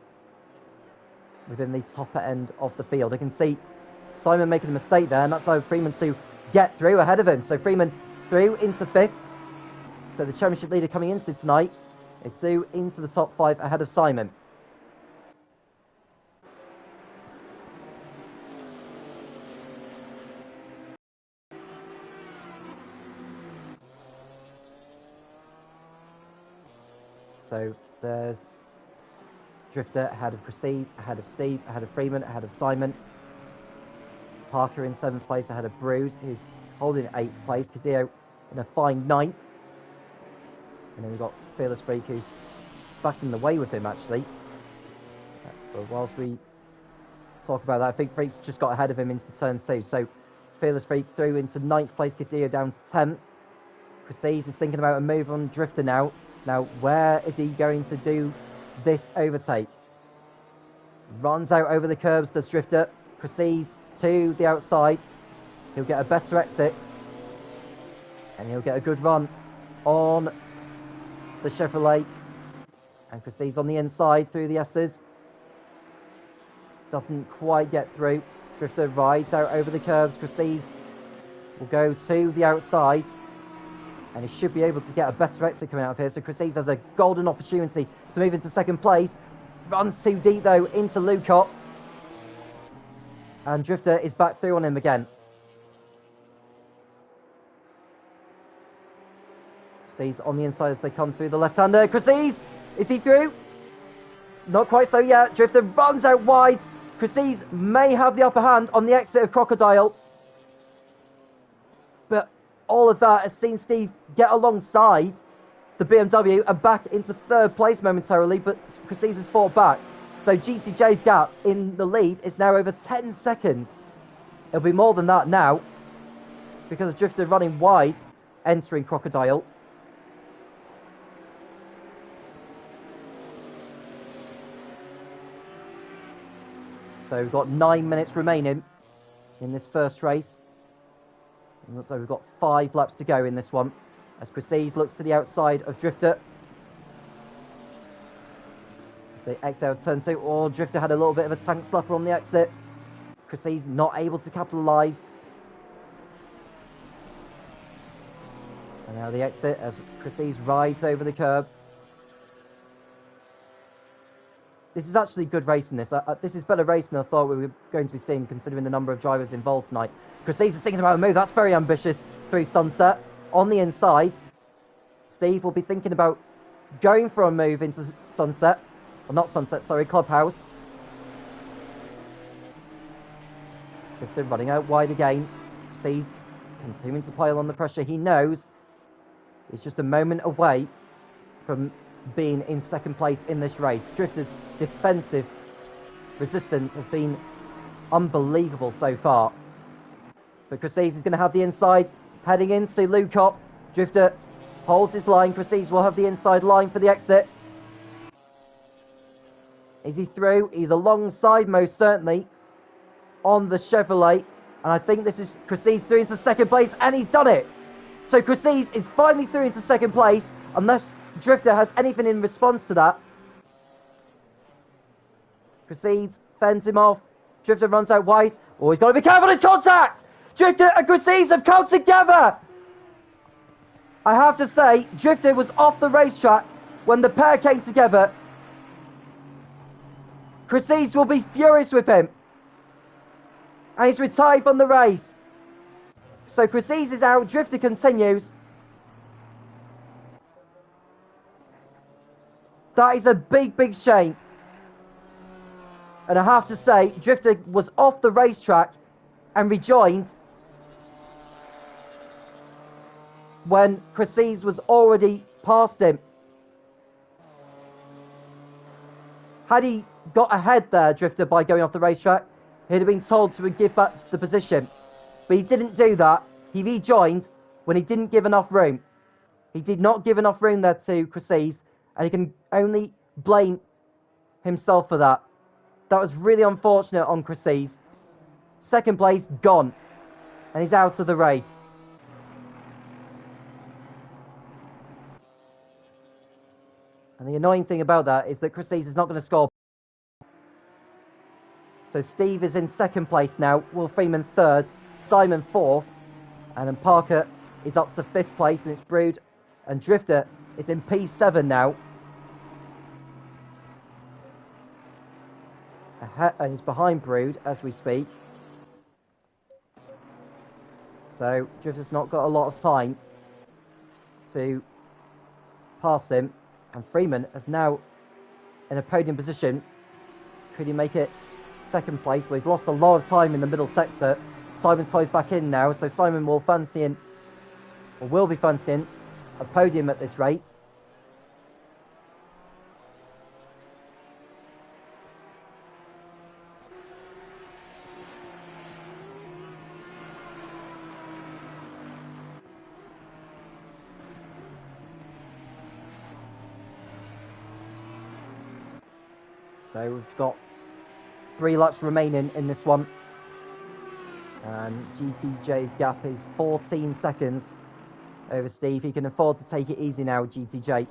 Speaker 1: within the top end of the field. I can see Simon making a mistake there, and that's allowed Freeman to get through ahead of him. So Freeman through into 5th. So the championship leader coming into tonight is through into the top 5 ahead of Simon. So there's Drifter ahead of Chryses, ahead of Steve, ahead of Freeman, ahead of Simon. Parker in 7th place ahead of Bruce, who's holding 8th place. Cadillo in a fine 9th. And then we've got Fearless Freak, who's back in the way with him, actually. But whilst we talk about that, I think Freak's just got ahead of him into turn 2. So Fearless Freak through into 9th place, Cadillo down to 10th. Chryses is thinking about a move on Drifter now. Now, where is he going to do this overtake? Runs out over the curbs, does Drifter. Chryses to the outside. He'll get a better exit. And he'll get a good run on the Chevrolet. And Chryses on the inside through the S's. Doesn't quite get through. Drifter rides out over the curbs. Chryses will go to the outside. And he should be able to get a better exit coming out of here. So Chryses has a golden opportunity to move into 2nd place. Runs too deep though into Lucott. And Drifter is back through on him again. Chryses on the inside as they come through the left-hander. Chryses! Is he through? Not quite so yet. Drifter runs out wide. Chryses may have the upper hand on the exit of Crocodile. But all of that has seen Steve get alongside the BMW and back into 3rd place momentarily, but Chryses has fought back. So GTJ's gap in the lead is now over 10 seconds. It'll be more than that now because of Drifter running wide, entering Crocodile. So we've got 9 minutes remaining in this first race. And looks like we've got 5 laps to go in this one. As Chryses looks to the outside of Drifter. As they exit out turn 2. Oh, Drifter had a little bit of a tank slapper on the exit. Chryses not able to capitalise. And now the exit as Chryses rides over the curb. This is actually good racing, this. This is better racing than I thought we were going to be seeing, considering the number of drivers involved tonight. Chryses is thinking about a move. That's very ambitious through Sunset. On the inside, Steve will be thinking about going for a move into Sunset. Well, not Sunset, sorry, Clubhouse. Drifter running out wide again. Chryses continuing to pile on the pressure. He knows it's just a moment away from being in 2nd place in this race. Drifter's defensive resistance has been unbelievable so far. But Chryses is going to have the inside, heading into Lukop. Drifter holds his line. Chryses will have the inside line for the exit. Is he through? He's alongside, most certainly, on the Chevrolet. And I think this is Chryses through into second place, and he's done it. So Chryses is finally through into second place, unless Drifter has anything in response to that. Chryses fends him off. Drifter runs out wide. Oh, he's got to be careful of his contact! Drifter and Chryses have come together! I have to say, Drifter was off the racetrack when the pair came together. Chryses will be furious with him. And he's retired from the race. So Chryses is out, Drifter continues. That is a big, big shame. And I have to say, Drifter was off the racetrack and rejoined when Chryses was already past him. Had he got ahead there, Drifter, by going off the racetrack, he'd have been told to give back the position. But he didn't do that. He rejoined when he didn't give enough room. He did not give enough room there to Chryses, and he can only blame himself for that. That was really unfortunate on Chryses. Second place, gone. And he's out of the race. And the annoying thing about that is that Chryses is not going to score. So Steve is in second place now. Will Freeman third. Simon fourth. And then Parker is up to fifth place, and it's Brood. And Drifter is in P7 now. And he's behind Brood as we speak. So Drifter's not got a lot of time to pass him. And Freeman is now in a podium position. Could he make it second place? Well, he's lost a lot of time in the middle sector. Simon's closed back in now, so Simon will be fancying a podium at this rate. So we've got 3 laps remaining in this one. And GTJ's gap is 14 seconds over Steve. He can afford to take it easy now, GTJ. I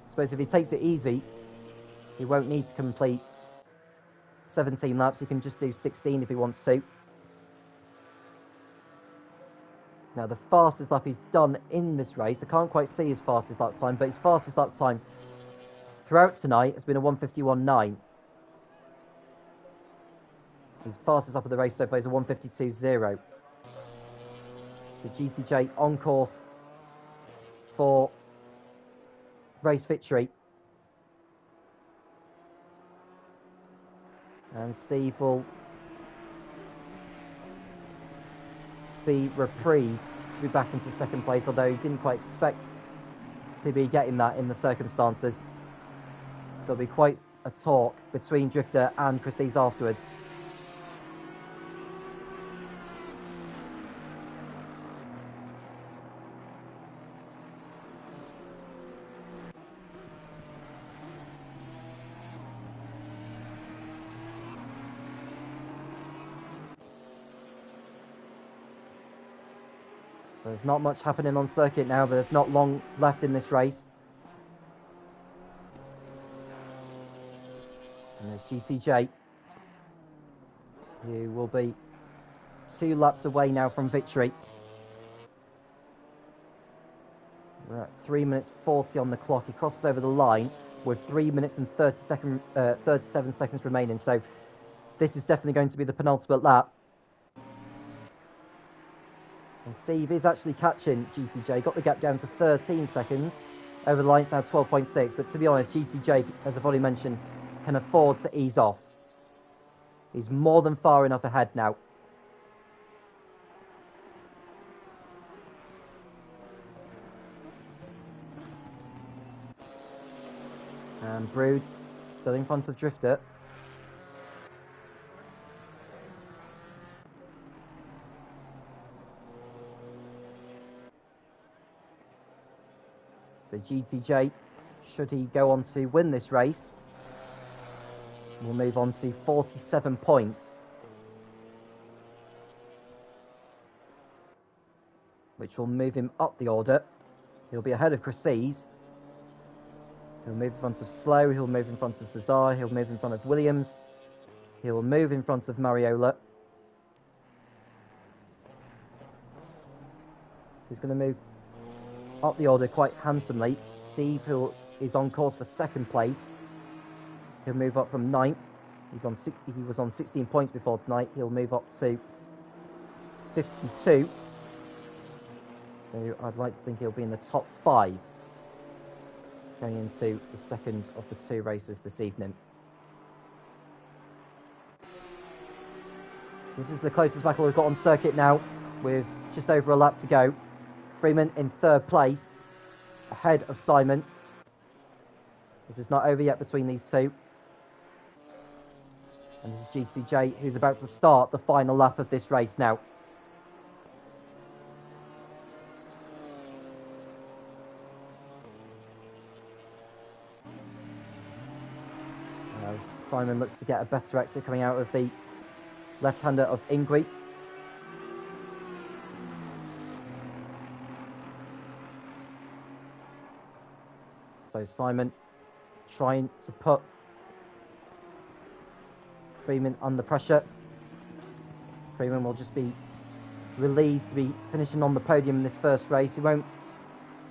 Speaker 1: suppose if he takes it easy, he won't need to complete 17 laps. He can just do 16 if he wants to. Now, the fastest lap he's done in this race, I can't quite see his fastest lap time, but his fastest lap time throughout tonight has been a 1:51.9. His fastest lap of the race so far is a 1:52.0. So GTJ on course for race victory. And Steve will be reprieved to be back into second place, although he didn't quite expect to be getting that in the circumstances. There'll be quite a talk between Drifter and Chryses afterwards. So there's not much happening on circuit now, but there's not long left in this race. And there's GTJ, who will be 2 laps away now from victory. We're at 3 minutes 40 on the clock. He crosses over the line with 3 minutes and 37 seconds remaining. So this is definitely going to be the penultimate lap. And Steve is actually catching GTJ. Got the gap down to 13 seconds. Over the line, it's now 12.6. But to be honest, GTJ, as I've already mentioned, can afford to ease off. He's more than far enough ahead now. And Brood still in front of Drifter. So GTJ, should he go on to win this race, will move on to 47 points, which will move him up the order. He'll be ahead of Chryses. He'll move in front of Slow, he'll move in front of Cesar, he'll move in front of Williams, he'll move in front of Mariola. So he's going to move up the order quite handsomely. Steve, who is on course for second place, he'll move up from 9th. He was on 16 points before tonight. He'll move up to 52. So I'd like to think he'll be in the top 5 going into the second of the 2 races this evening. So this is the closest battle we've got on circuit now, with just over a lap to go. Freeman in 3rd place, ahead of Simon. This is not over yet between these two. And this is GTJ, who's about to start the final lap of this race now. As Simon looks to get a better exit coming out of the left-hander of Ingui. So Simon trying to put Freeman under pressure. Freeman will just be relieved to be finishing on the podium in this first race. He won't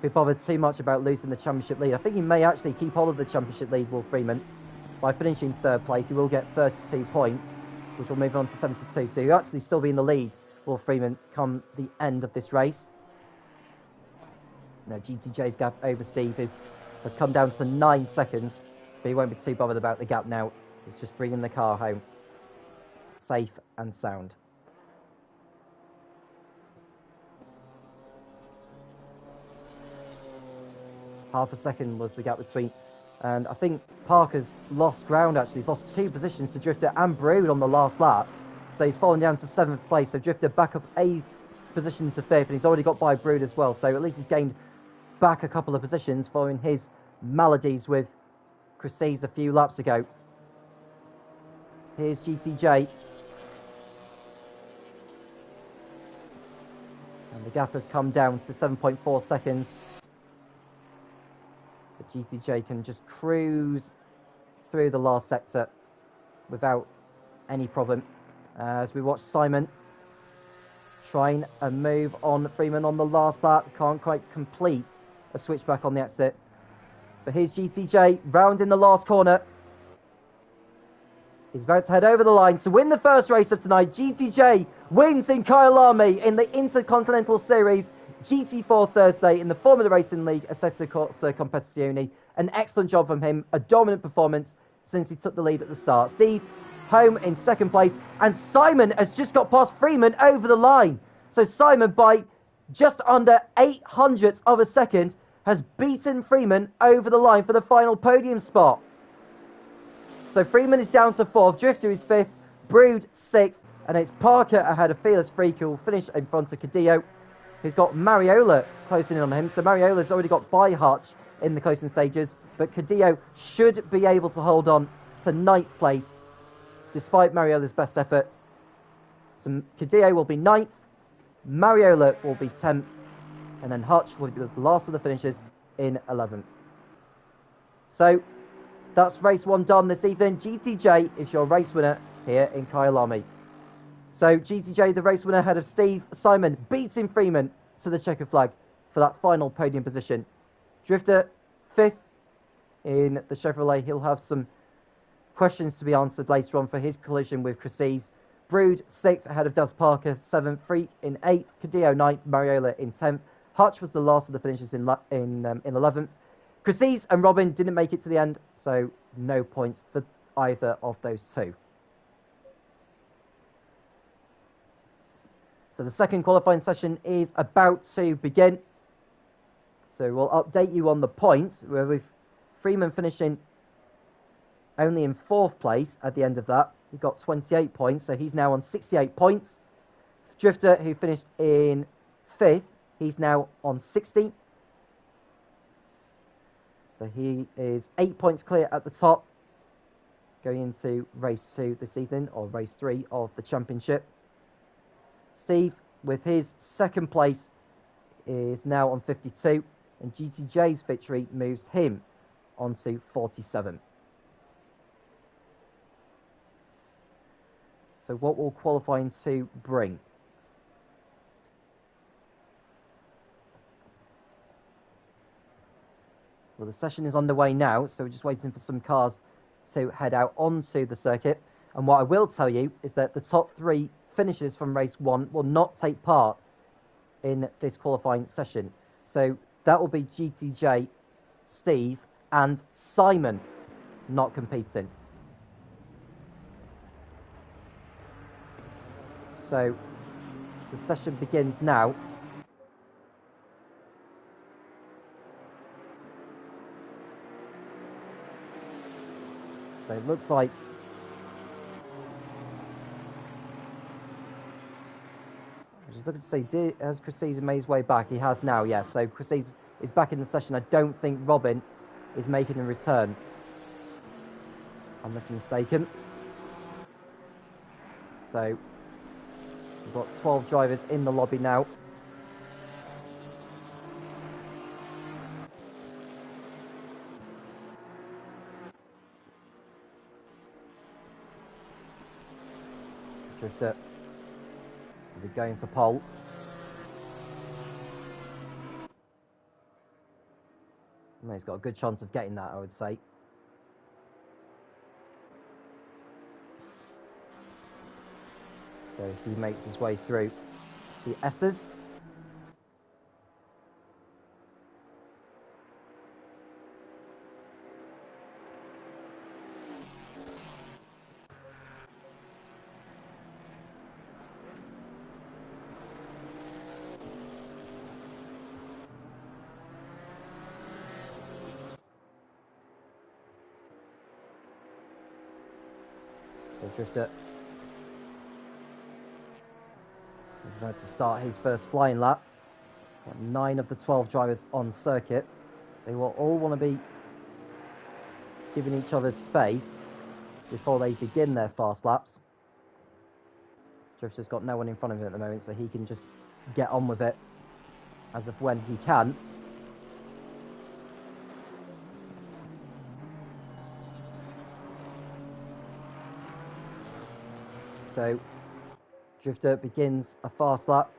Speaker 1: be bothered too much about losing the championship lead. I think he may actually keep hold of the championship lead, Will Freeman. By finishing 3rd place, he will get 32 points, which will move on to 72. So he'll actually still be in the lead, Will Freeman, come the end of this race. Now, GTJ's gap over Steve has come down to 9 seconds, but he won't be too bothered about the gap now. It's just bringing the car home, safe and sound. Half a second was the gap between, and I think Parker's lost ground actually. He's lost 2 positions to Drifter and Brood on the last lap, so he's fallen down to 7th place. So Drifter back up a position to 5th, and he's already got by Brood as well. So at least he's gained back a couple of positions following his maladies with Chryses a few laps ago. Here's GTJ. And the gap has come down to 7.4 seconds. But GTJ can just cruise through the last sector without any problem. As we watch Simon trying a move on Freeman on the last lap. Can't quite complete a switchback on the exit. But here's GTJ round in the last corner. He's about to head over the line to win the first race of tonight. GTJ wins in Kyalami in the Intercontinental Series GT4 Thursday in the Formula Racing League Assetto Corsa Competizione. An excellent job from him, a dominant performance since he took the lead at the start. Steve home in 2nd place, and Simon has just got past Freeman over the line. So Simon, by just under 0.08 of a second, has beaten Freeman over the line for the final podium spot. So Freeman is down to 4th, Drifter is 5th, Brood 6th, and it's Parker ahead of Fearless Freak, who will finish in front of Cadillo, who's got Mariola closing in on him. So Mariola's already got by Hutch in the closing stages, but Cadillo should be able to hold on to 9th place, despite Mariola's best efforts. So Cadillo will be 9th, Mariola will be 10th, and then Hutch will be the last of the finishers in 11th. So that's race 1 done this evening. GTJ is your race winner here in Kyalami. So GTJ, the race winner ahead of Steve. Simon beating Freeman to the checker flag for that final podium position. Drifter 5th in the Chevrolet. He'll have some questions to be answered later on for his collision with Chryses. Brood 6th ahead of Daz Parker. 7th, Freak in 8th. Cadillo 9th. Mariola in 10th. Hutch was the last of the finishers in 11th. Chryses and Robin didn't make it to the end, so no points for either of those two. So the second qualifying session is about to begin. So we'll update you on the points, with Freeman finishing only in 4th place at the end of that. He got 28 points, so he's now on 68 points. Drifter, who finished in 5th, he's now on 60. So he is 8 points clear at the top, going into race 2 this evening, or race 3 of the championship. Steve, with his second place, is now on 52, and GTJ's victory moves him onto 47. So what will qualifying 2 bring? Well, the session is underway now, so we're just waiting for some cars to head out onto the circuit. And what I will tell you is that the top 3 finishers from race 1 will not take part in this qualifying session. So that will be GTJ, Steve, and Simon not competing. So the session begins now. So it looks like I'm just looking to see, has Chryses made his way back? He has now, yes. So Chryses is back in the session. I don't think Robin is making a return, unless I'm mistaken. So we've got 12 drivers in the lobby now. Drifter will be going for pole. And he's got a good chance of getting that, I would say. So he makes his way through the S's. So Drifter is about to start his first flying lap. Got 9 of the 12 drivers on circuit. They will all want to be giving each other space before they begin their fast laps. Drifter's got no one in front of him at the moment, so he can just get on with it as of when he can. So Drifter begins a fast lap.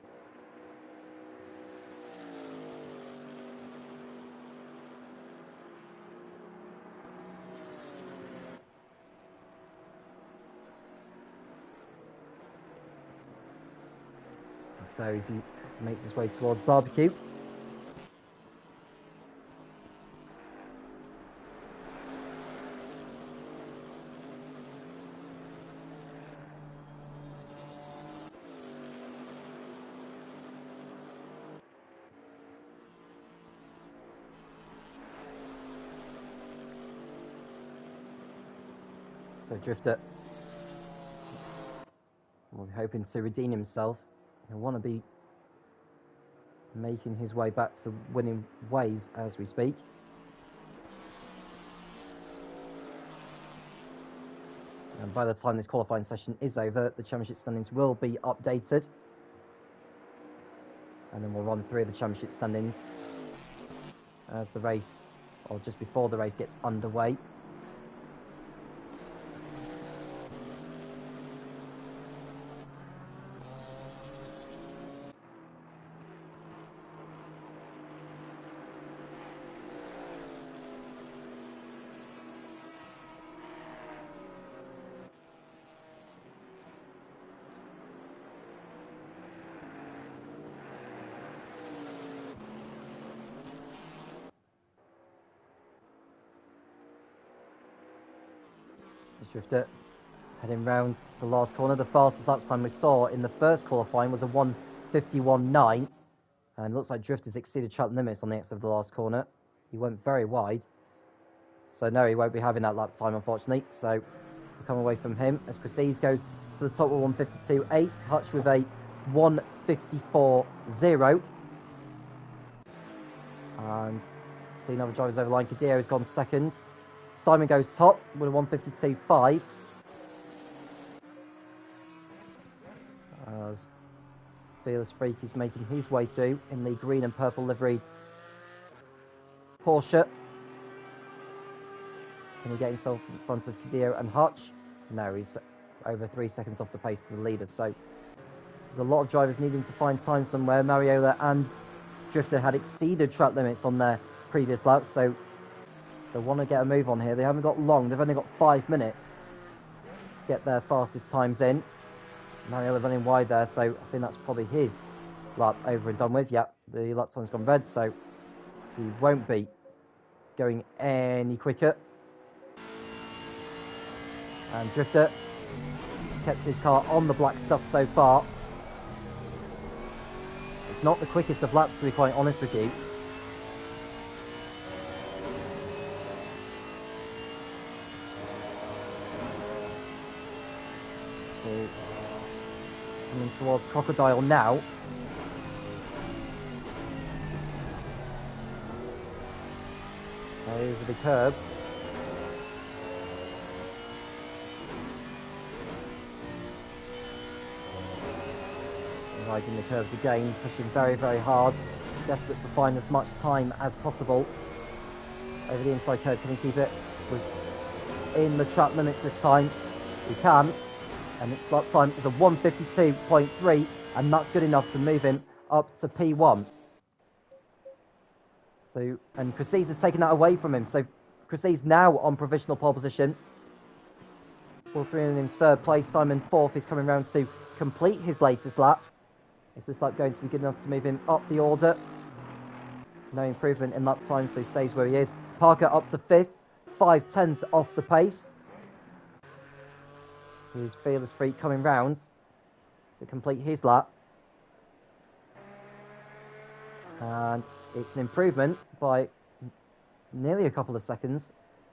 Speaker 1: So as he makes his way towards barbecue. So Drifter will be hoping to redeem himself. He'll want to be making his way back to winning ways as we speak. And by the time this qualifying session is over, the championship standings will be updated. And then we'll run through the championship standings as the race, or just before the race gets underway. Drifter heading round the last corner. The fastest lap time we saw in the first qualifying was a 1:51.9, and it looks like Drifter's exceeded track limits on the exit of the last corner. He went very wide, so no, he won't be having that lap time, unfortunately. So we'll come away from him as Chryses goes to the top with 1:52.8, Hutch with a 1:54.0, and See another drivers over the line. Cadillo has gone second. Simon goes top with a 152.5. As Fearless Freak is making his way through in the green and purple liveried Porsche. Can he get himself in front of Cadillo and Hutch? No, he's over 3 seconds off the pace to the leader. So there's a lot of drivers needing to find time somewhere. Mariola and Drifter had exceeded track limits on their previous laps, so they want to get a move on here. They haven't got long. They've only got 5 minutes to get their fastest times in. Mariola running wide there, so I think that's probably his lap over and done with. Yep, the lap time's gone red, so he won't be going any quicker. And Drifter has kept his car on the black stuff so far. It's not the quickest of laps, to be quite honest with you. So, coming towards Crocodile now. Over the curbs. Riding the curves again, pushing very, very hard. Desperate to find as much time as possible. Over the inside curve, can he keep it within the track limits this time? He can. And its lap time is a 152.3, and that's good enough to move him up to P1. So, and Cressis has taken that away from him. So Cressis now on provisional pole position. Wolfrian in third place. Simon fourth is coming round to complete his latest lap. Is this lap going to be good enough to move him up the order? No improvement in lap time, so he stays where he is. Parker up to fifth, 5/10 off the pace. Here's Fearless Freak coming round to complete his lap. And it's an improvement by nearly a couple of seconds,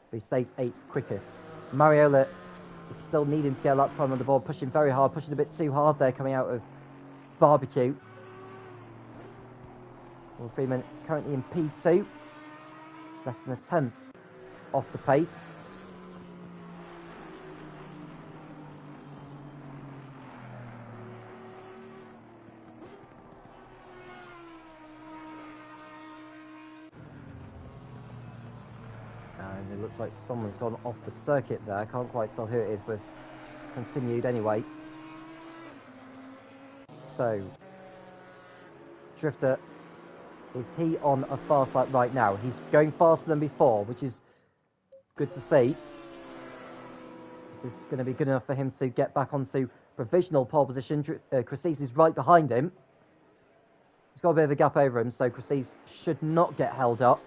Speaker 1: but he stays 8th quickest. Mariola is still needing to get a lap time on the board, pushing very hard, pushing a bit too hard there coming out of Barbecue. Will Freeman currently in P2, less than a 10th off the pace. And it looks like someone's gone off the circuit there. I can't quite tell who it is, but it's continued anyway. So, Drifter, is he on a fast lap right now? He's going faster than before, which is good to see. Is this going to be good enough for him to get back onto provisional pole position? Cressis is right behind him. He's got a bit of a gap over him, so Cressis should not get held up.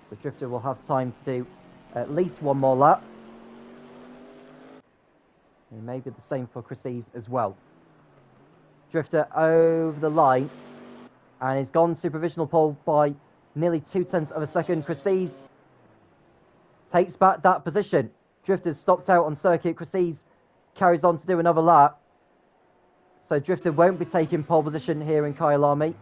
Speaker 1: So Drifter will have time to do at least one more lap. And maybe the same for Cressis as well. Drifter over the line, and he's gone to provisional pole by nearly 0.2 of a second. Cressis takes back that position. Drifter's stopped out on circuit. Cressis carries on to do another lap. So Drifter won't be taking pole position here in Kyalami.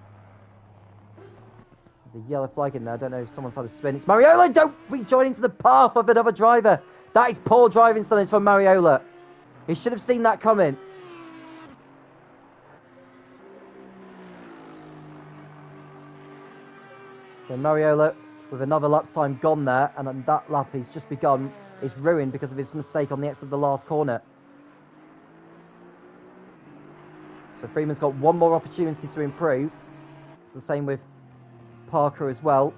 Speaker 1: There's a yellow flag in there. I don't know if someone's had a spin. It's Mariola. Don't rejoin into the path of another driver. That is poor driving style from Mariola. He should have seen that coming. So Mariola, with another lap time gone there, and that lap he's just begun, is ruined because of his mistake on the exit of the last corner. So Freeman's got one more opportunity to improve. It's the same with Parker as well.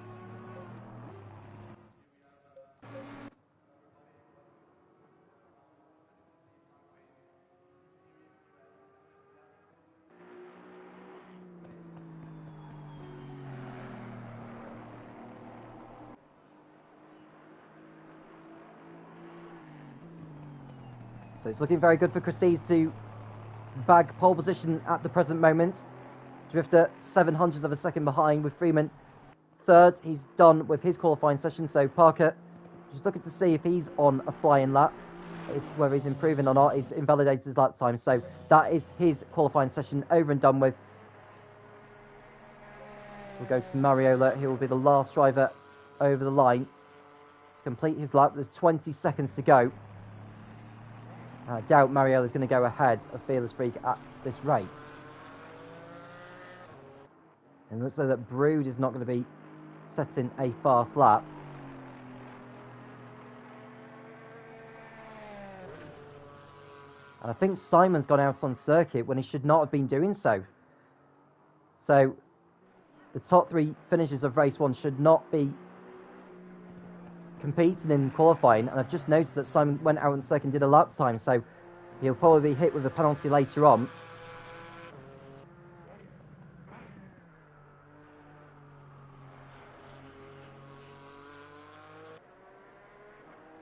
Speaker 1: So it's looking very good for Cressis to bag pole position at the present moment. Drifter 0.07 of a second behind, with Freeman third. He's done with his qualifying session, so Parker just looking to see if he's on a flying lap, whether he's improving or not. He's invalidated his lap time, so that is his qualifying session over and done with. we'll go to Mariola, who will be the last driver over the line to complete his lap. There's 20 seconds to go. I doubt Mariola's going to go ahead of Fearless Freak at this rate. And it looks like that Brood is not going to be setting a fast lap. And I think Simon's gone out on circuit when he should not have been doing so. So the top three finishers of race one should not be competing in qualifying. And I've just noticed that Simon went out on circuit and did a lap time, so he'll probably be hit with a penalty later on.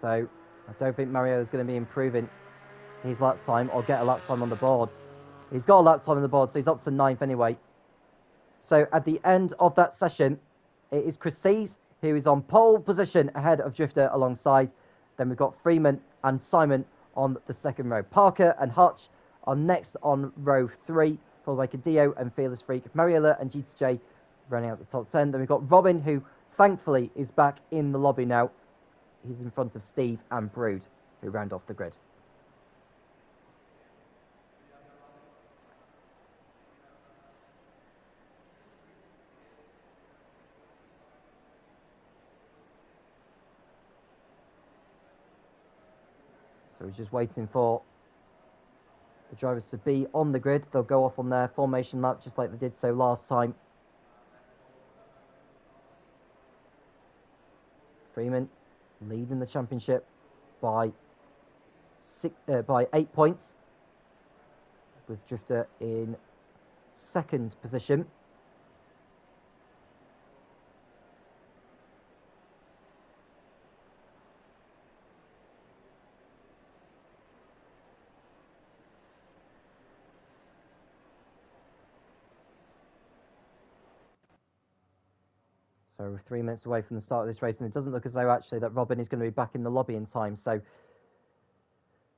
Speaker 1: So I don't think Mario is going to be improving his lap time or get a lap time on the board. He's got a lap time on the board, so he's up to 9th anyway. So at the end of that session, it is Chris who is on pole position ahead of Drifter alongside. Then we've got Freeman and Simon on the second row. Parker and Hutch are next on row 3, followed by Cadillo and Fearless Freak. Mariola and GTJ running out the top 10. Then we've got Robin, who thankfully is back in the lobby now. He's in front of Steve and Brood, who round off the grid. So we're just waiting for the drivers to be on the grid. They'll go off on their formation lap just like they did so last time. Freeman leading the championship by 8 points, with Drifter in second position. So we're 3 minutes away from the start of this race, and it doesn't look as though actually that Robin is going to be back in the lobby in time. So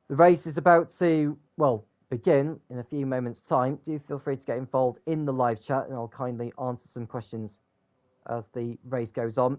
Speaker 1: the race is about to, well, begin in a few moments' time. Do feel free to get involved in the live chat, and I'll kindly answer some questions as the race goes on.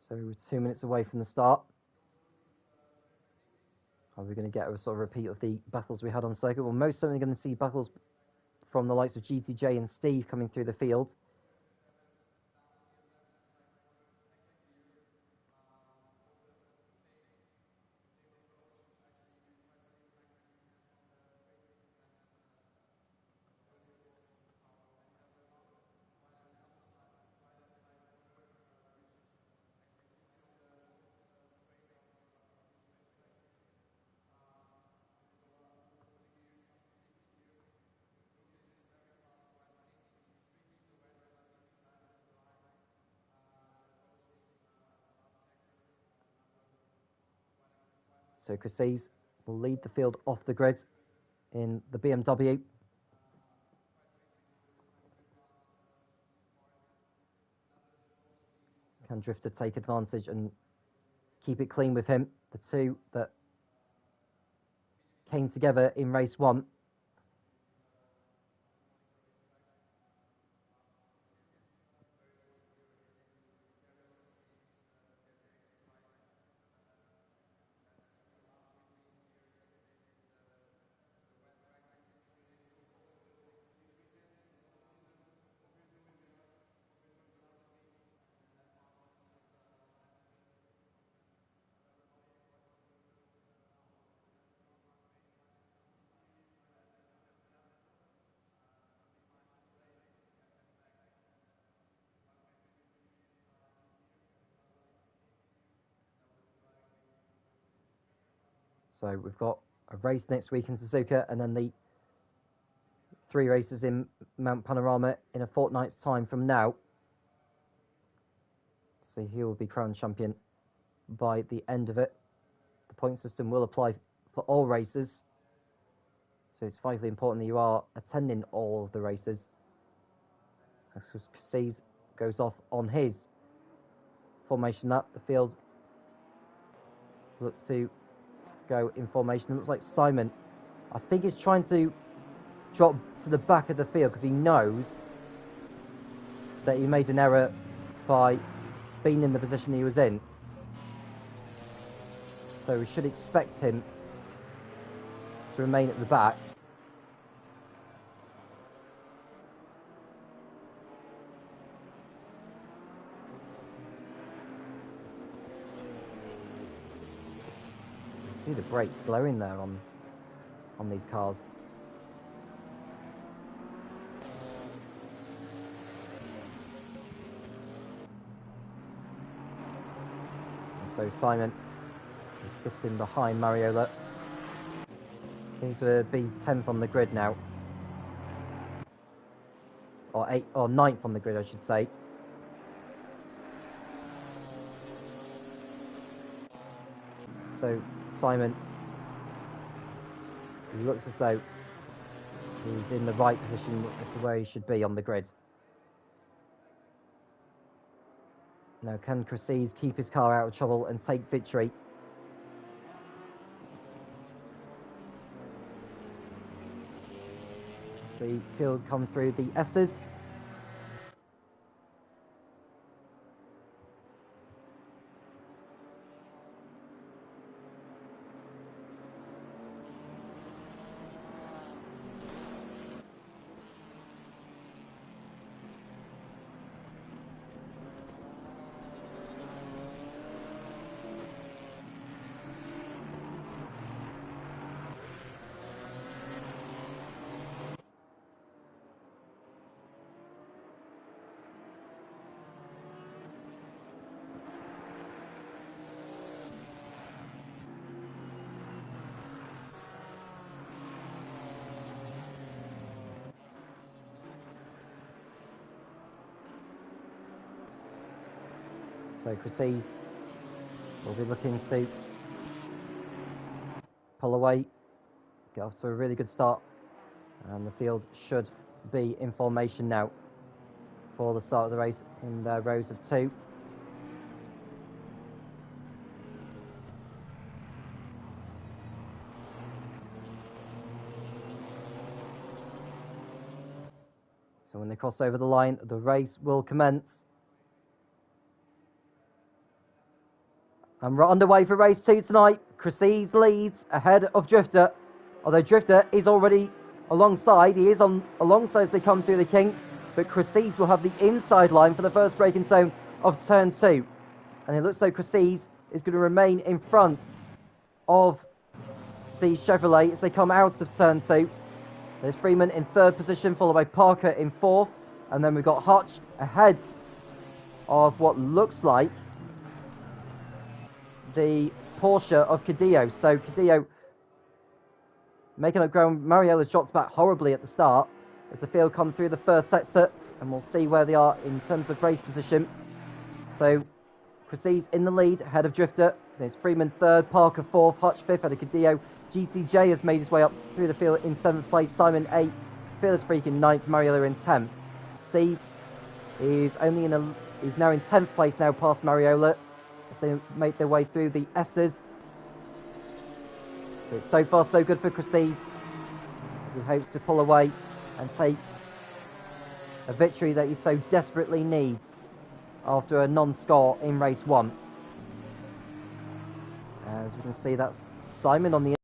Speaker 1: So we're 2 minutes away from the start. Are we going to get a sort of repeat of the battles we had on circuit? Well, most certainly going to see battles from the likes of GTJ and Steve coming through the field. So Chris will lead the field off the grid in the BMW. Can Drifter take advantage and keep it clean with him? The two that came together in race one. So we've got a race next week in Suzuka, and then the 3 races in Mount Panorama in a fortnight's time from now. So he will be crowned champion by the end of it. The point system will apply for all races, so it's vitally important that you are attending all of the races. As Cassis goes off on his formation lap, the field looks to go in formation. It looks like Simon, I think, he's trying to drop to the back of the field because he knows that he made an error by being in the position he was in. So we should expect him to remain at the back. You can see the brakes glowing there on these cars. And so Simon is sitting behind Mariola. He's going to be 10th on the grid now. Or 9th on the grid, I should say. So Simon, he looks as though he's in the right position as to where he should be on the grid. Now, can Cassis keep his car out of trouble and take victory? As the field come through the S's. So Cassis will be looking to pull away, get off to a really good start, and the field should be in formation now for the start of the race in their rows of 2. So when they cross over the line, the race will commence. And we're underway for race 2 tonight. Cassis leads ahead of Drifter, although Drifter is already alongside. He is alongside as they come through the kink, but Cassis will have the inside line for the first braking zone of turn 2. And it looks like Cassis is going to remain in front of the Chevrolet as they come out of turn 2. There's Freeman in 3rd position, followed by Parker in 4th. And then we've got Hutch ahead of what looks like the Porsche of Cadillo. So Cadillo making up ground. Mariola's dropped back horribly at the start as the field come through the first sector, and we'll see where they are in terms of race position. So Cassis in the lead ahead of Drifter. There's Freeman 3rd, Parker 4th, Hutch 5th ahead of Cadillo. GTJ has made his way up through the field in 7th place. Simon 8th, Fearless Freak in 9th, Mariola in 10th. Steve is now in 10th place now, past Mariola, as they make their way through the S's. So far so good for Cassis, as he hopes to pull away and take a victory that he so desperately needs after a non-score in race 1. As we can see, that's Simon on the end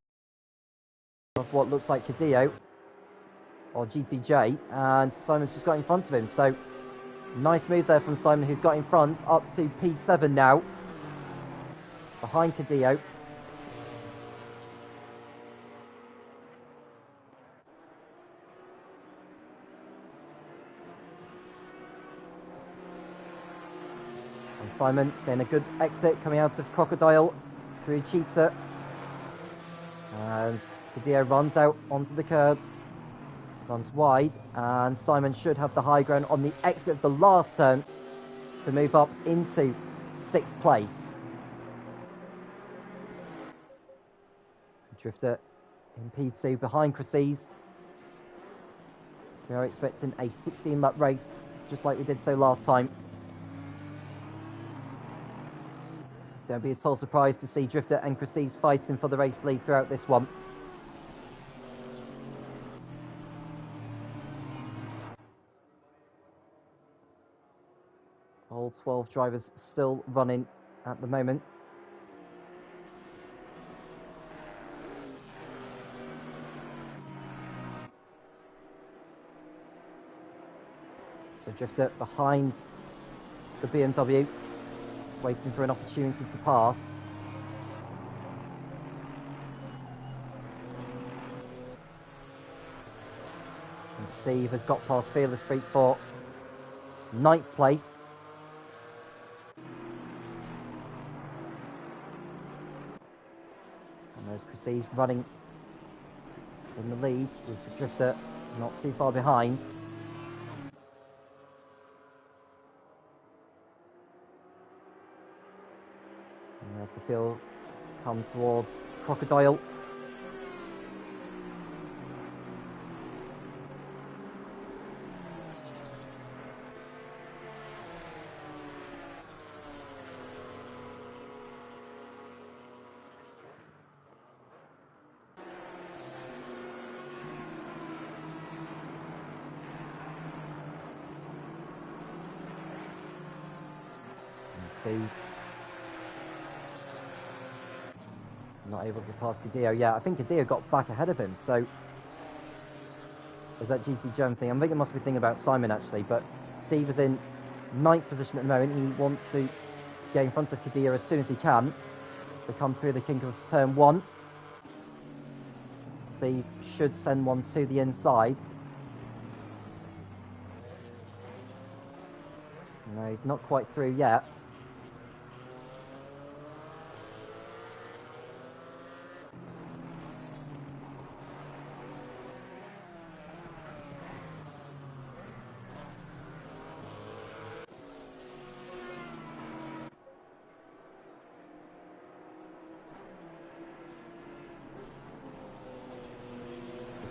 Speaker 1: of what looks like Cadillo or GTJ, and Simon's just got in front of him. So nice move there from Simon, who's got in front, up to P7 now, behind Cadillo. And Simon getting a good exit coming out of Crocodile through Cheetah, as Cadillo runs out onto the curbs. runs wide, and Simon should have the high ground on the exit of the last turn to move up into 6th place. Drifter in P2 behind Chryses. We are expecting a 16-lap race, just like we did so last time. Don't be at all surprised to see Drifter and Chryses fighting for the race lead throughout this one. All 12 drivers still running at the moment. So Drifter behind the BMW, waiting for an opportunity to pass. And Steve has got past Fearless Freak for 9th place. And there's Chryses running in the lead, with Drifter not too far behind. And there's the field come towards Crocodile. Steve not able to pass Cadillo. Yeah, I think Cadillo got back ahead of him, so was that GT German thing? I think it must be thinking about Simon actually, but Steve is in 9th position at the moment. He wants to get in front of Cadillo as soon as he can as they come through the kink of turn 1. Steve should send one to the inside. No, he's not quite through yet.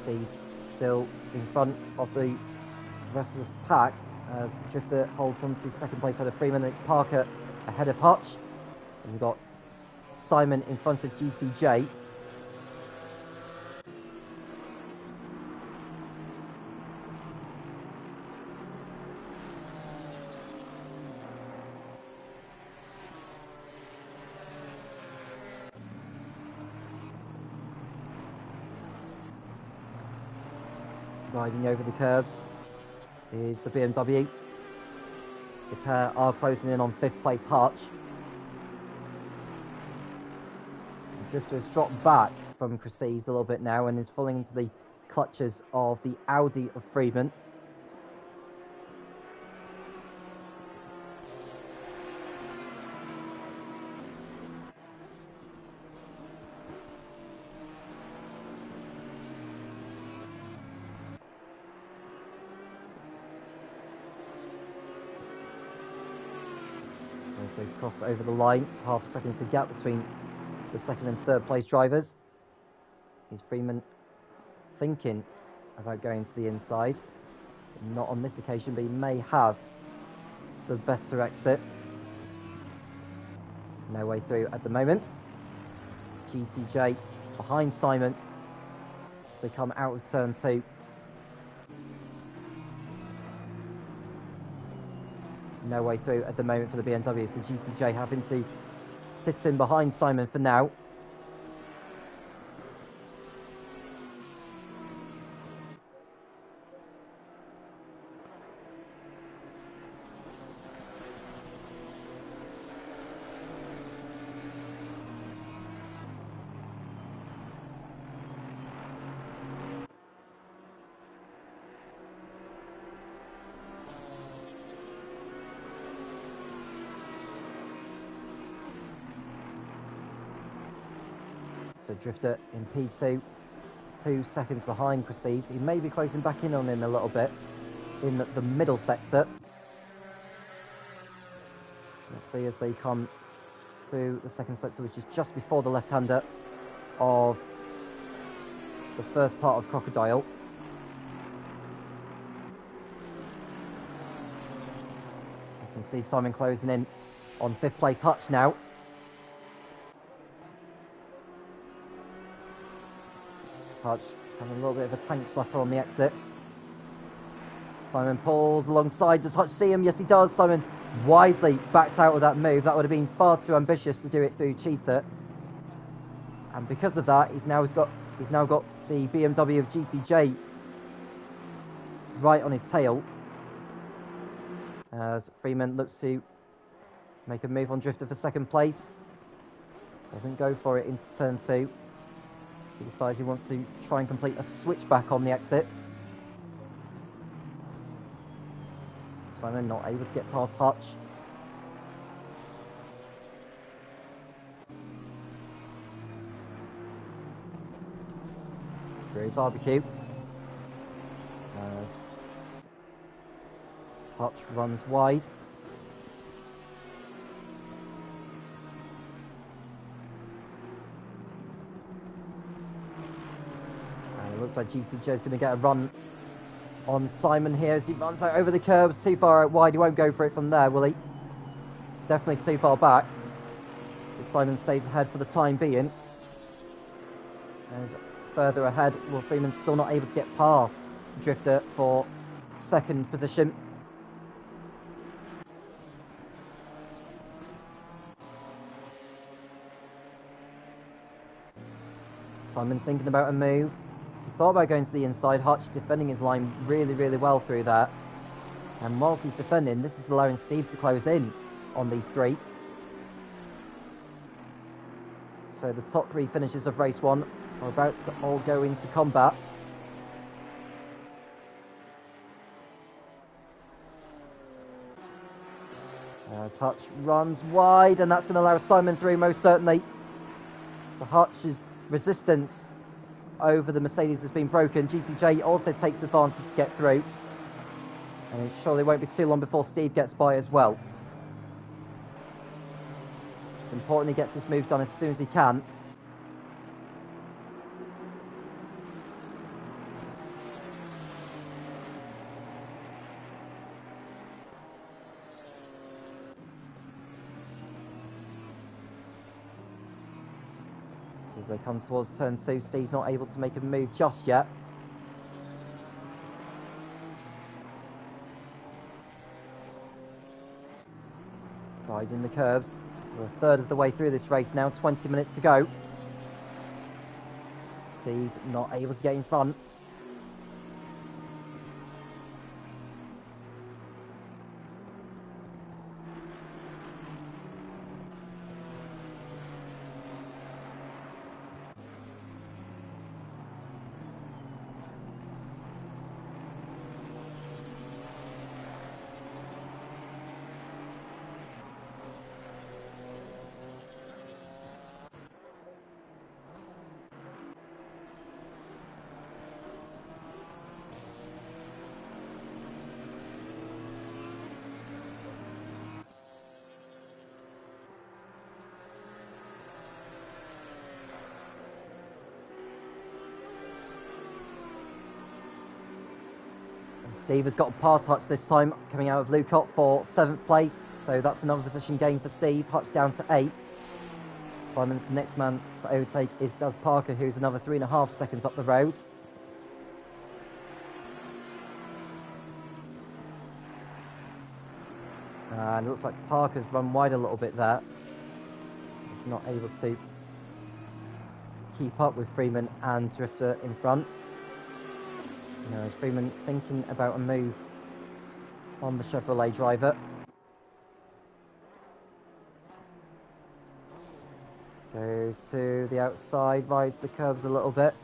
Speaker 1: He's still in front of the rest of the pack as Drifter holds on to 2nd place ahead of Freeman. It's Parker ahead of Hutch. And we've got Simon in front of GTJ. Riding over the curbs is the BMW. The pair are closing in on 5th place Hutch. The Drifter has dropped back from Chryses a little bit now and is falling into the clutches of the Audi of Friedman. As they cross over the line, half a second's the gap between the 2nd and 3rd place drivers. Is Freeman thinking about going to the inside? Not on this occasion, but he may have the better exit. No way through at the moment. GTJ behind Simon as they come out of turn 2. No way through at the moment for the BMW, so GTJ having to sit in behind Simon for now. So Drifter in P2, 2 seconds behind Precis. He may be closing back in on him a little bit in the middle sector. Let's see as they come through the second sector, which is just before the left-hander of the first part of Crocodile. As you can see, Simon closing in on 5th place Hutch now. Hutch having a little bit of a tank slapper on the exit. Simon pulls alongside. Does Hutch see him? Yes, he does. Simon wisely backed out of that move. That would have been far too ambitious to do it through Cheetah. And because of that, he's now got the BMW of GTJ right on his tail. As Freeman looks to make a move on Drifter for 2nd place. Doesn't go for it into turn 2. He decides he wants to try and complete a switchback on the exit. Simon not able to get past Hutch. Through Barbecue. As Hutch runs wide. And it looks like GTJ is going to get a run on Simon here as he runs out over the curbs. Too far out wide. He won't go for it from there, will he? Definitely too far back. So Simon stays ahead for the time being. As further ahead, Will Freeman still not able to get past Drifter for 2nd position. Simon thinking about a move. He thought about going to the inside. Hutch defending his line really, really well through that. And whilst he's defending, this is allowing Steve to close in on these 3. So the top 3 finishers of race 1 are about to all go into combat. As Hutch runs wide, and that's going to allow Simon through most certainly. So Hutch's resistance over the Mercedes has been broken. GTJ also takes advantage to get through. And it surely won't be too long before Steve gets by as well. It's important he gets this move done as soon as he can. As they come towards turn 2, Steve not able to make a move just yet. Riding the curbs. We're a third of the way through this race now, 20 minutes to go. Steve not able to get in front. Steve has got past Hutch this time, coming out of Lucott for 7th place. So that's another position gain for Steve. Hutch down to 8th. Simon's next man to overtake is Daz Parker, who's another 3.5 seconds up the road. And it looks like Parker's run wide a little bit there. He's not able to keep up with Freeman and Drifter in front. Now is Freeman thinking about a move on the Chevrolet driver. Goes to the outside, rides the curves a little bit.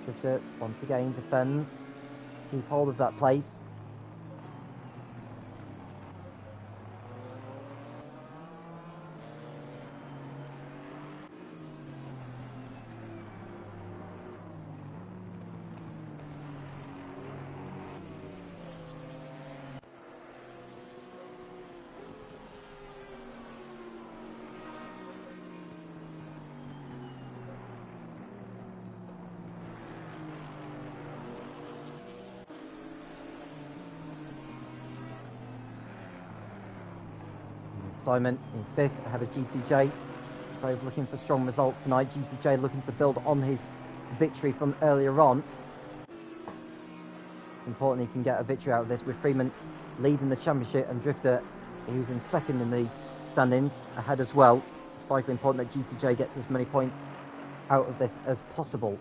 Speaker 1: Drifter once again defends to keep hold of that place. Simon in 5th ahead of GTJ. Both looking for strong results tonight. GTJ looking to build on his victory from earlier on. It's important he can get a victory out of this, with Freeman leading the championship and Drifter, who's in 2nd in the standings, ahead as well. It's vitally important that GTJ gets as many points out of this as possible.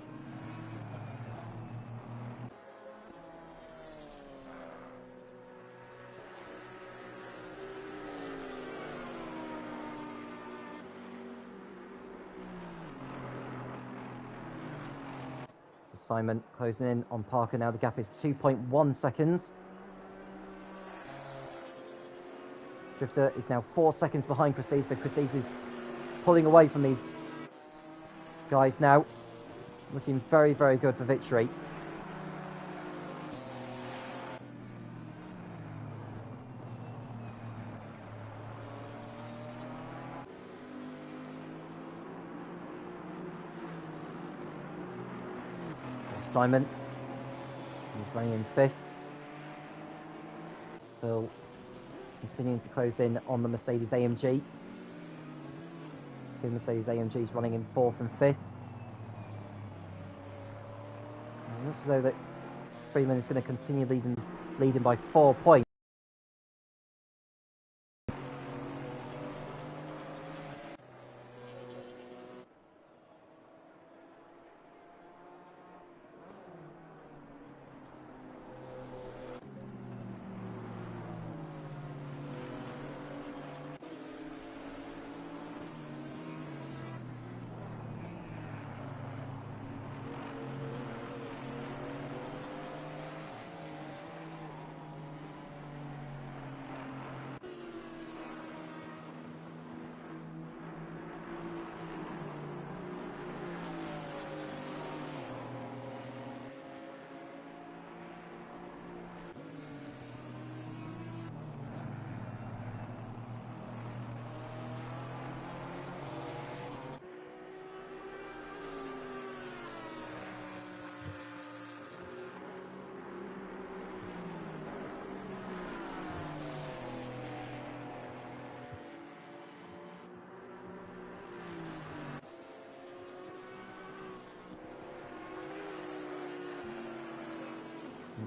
Speaker 1: Simon closing in on Parker now. The gap is 2.1 seconds. Drifter is now 4 seconds behind Chryses, so Chryses is pulling away from these guys now. Looking very, very good for victory. Simon, he's running in 5th. Still continuing to close in on the Mercedes AMG. Two Mercedes AMGs running in 4th and 5th. And it looks as though that Freeman is going to continue leading by 4 points.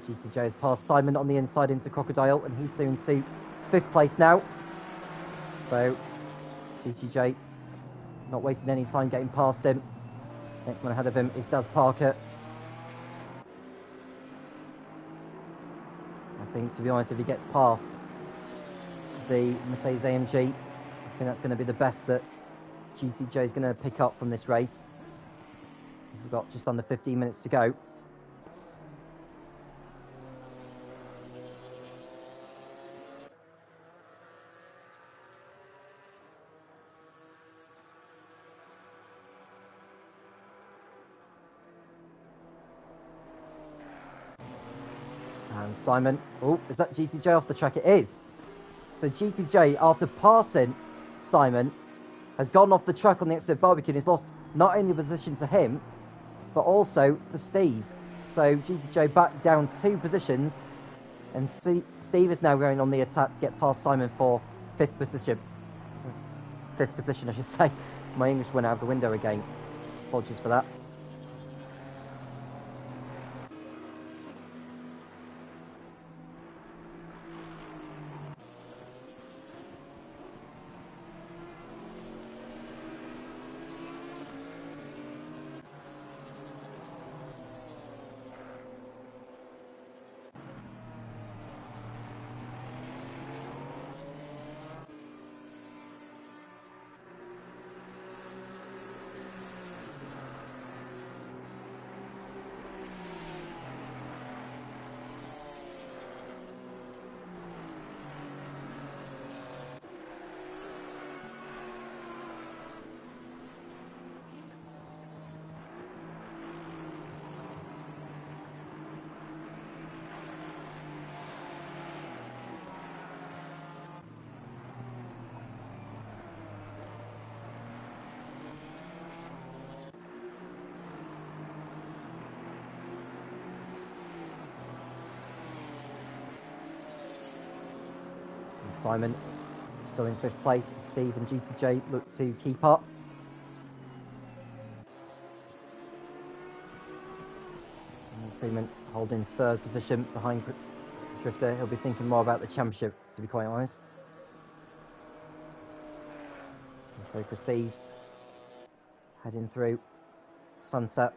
Speaker 1: GTJ has passed Simon on the inside into Crocodile, and he's doing to 5th place now. So GTJ not wasting any time getting past him. Next one ahead of him is Daz Parker. I think, to be honest, if he gets past the Mercedes AMG, I think that's going to be the best that GTJ is going to pick up from this race. We've got just under 15 minutes to go. And Simon, oh, is that GTJ off the track? It is. So GTJ, after passing Simon, has gone off the track on the exit of Barbecue and has lost not only position to him, but also to Steve. So GTJ back down 2 positions, and Steve is now going on the attack to get past Simon for 5th position. 5th position, I should say. My English went out of the window again. Apologies for that. Simon Still in 5th place, Steve and GTJ look to keep up. And Freeman holding 3rd position behind Drifter. He'll be thinking more about the championship, to be quite honest. And so Chris heading through Sunset.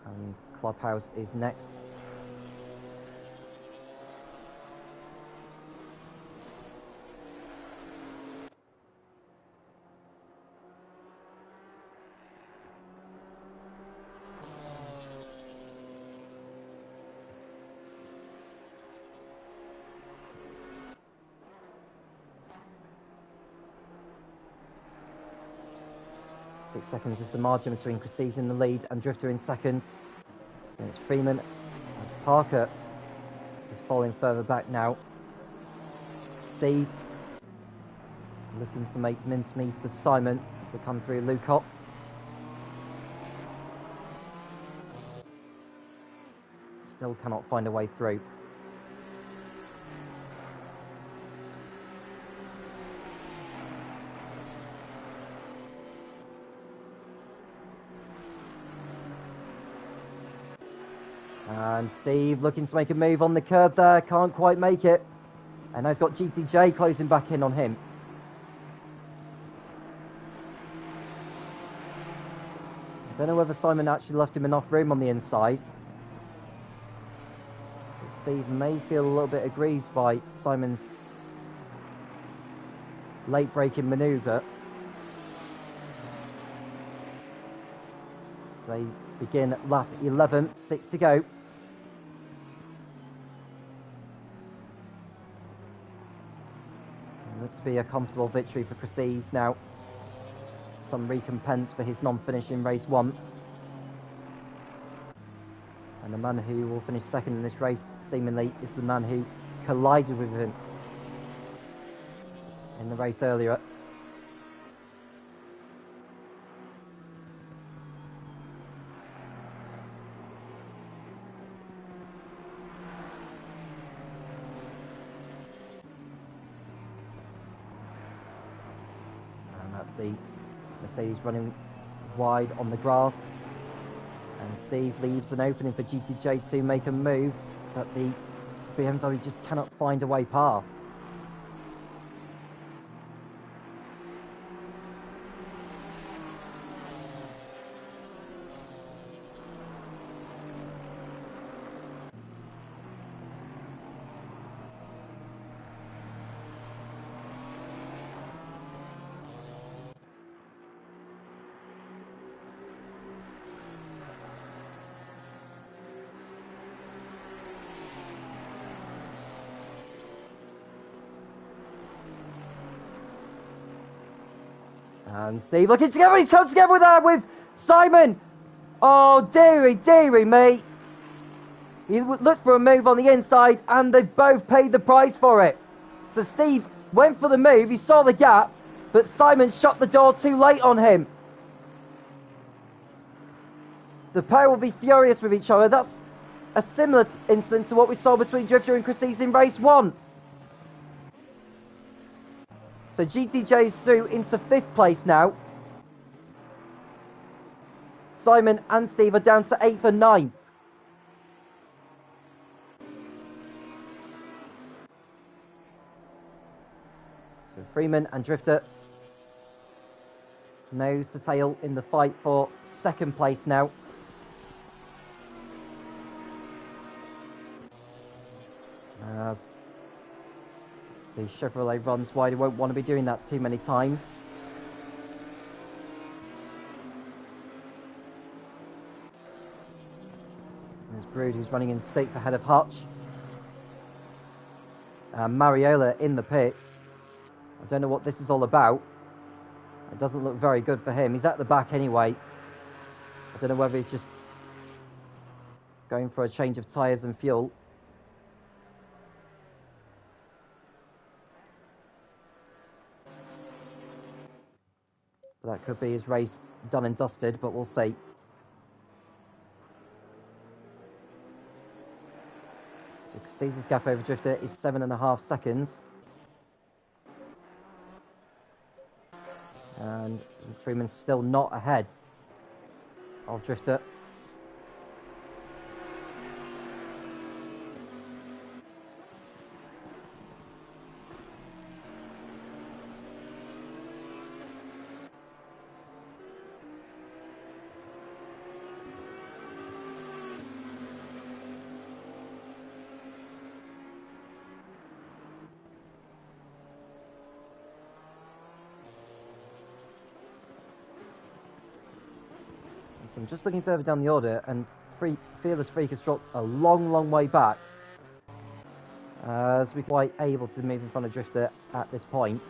Speaker 1: And Clubhouse is next. Six seconds is the margin between Chris in the lead and Drifter in 2nd. And it's Freeman as Parker is falling further back now. Steve looking to make mincemeat of Simon as they come through Lucott. Still cannot find a way through. And Steve looking to make a move on the curb there, can't quite make it. And now he's got GTJ closing back in on him. I don't know whether Simon actually left him enough room on the inside. But Steve may feel a little bit aggrieved by Simon's late braking manoeuvre. So they begin at lap 11, 6 to go. This will be a comfortable victory for Chris now. Some recompense for his non-finish in race 1. And the man who will finish 2nd in this race, seemingly, is the man who collided with him in the race earlier. That's the Mercedes running wide on the grass. And Steve leaves an opening for GTJ to make a move, but the BMW just cannot find a way past. And Steve looking together, he's come together with Simon. Oh, dearie me. He looked for a move on the inside and they've both paid the price for it. So Steve went for the move, he saw the gap, but Simon shut the door too late on him. The pair will be furious with each other. That's a similar incident to what we saw between Drifter and Chris in race 1. So GTJ is through into 5th place now. Simon and Steve are down to 8th and 9th. So Freeman and Drifter nose to tail in the fight for 2nd place now. As the Chevrolet runs wide, he won't want to be doing that too many times. There's Brood, who's running in 6th ahead of Hutch. Mariola in the pits. I don't know what this is all about. It doesn't look very good for him. He's at the back anyway. I don't know whether he's just going for a change of tyres and fuel. That could be his race done and dusted, but we'll see. So Caesar's gap over Drifter is 7.5 seconds. And Freeman's still not ahead of Drifter. So I'm just looking further down the order, and Fearless Freak has dropped a long way back, as we're quite able to move in front of Drifter at this point.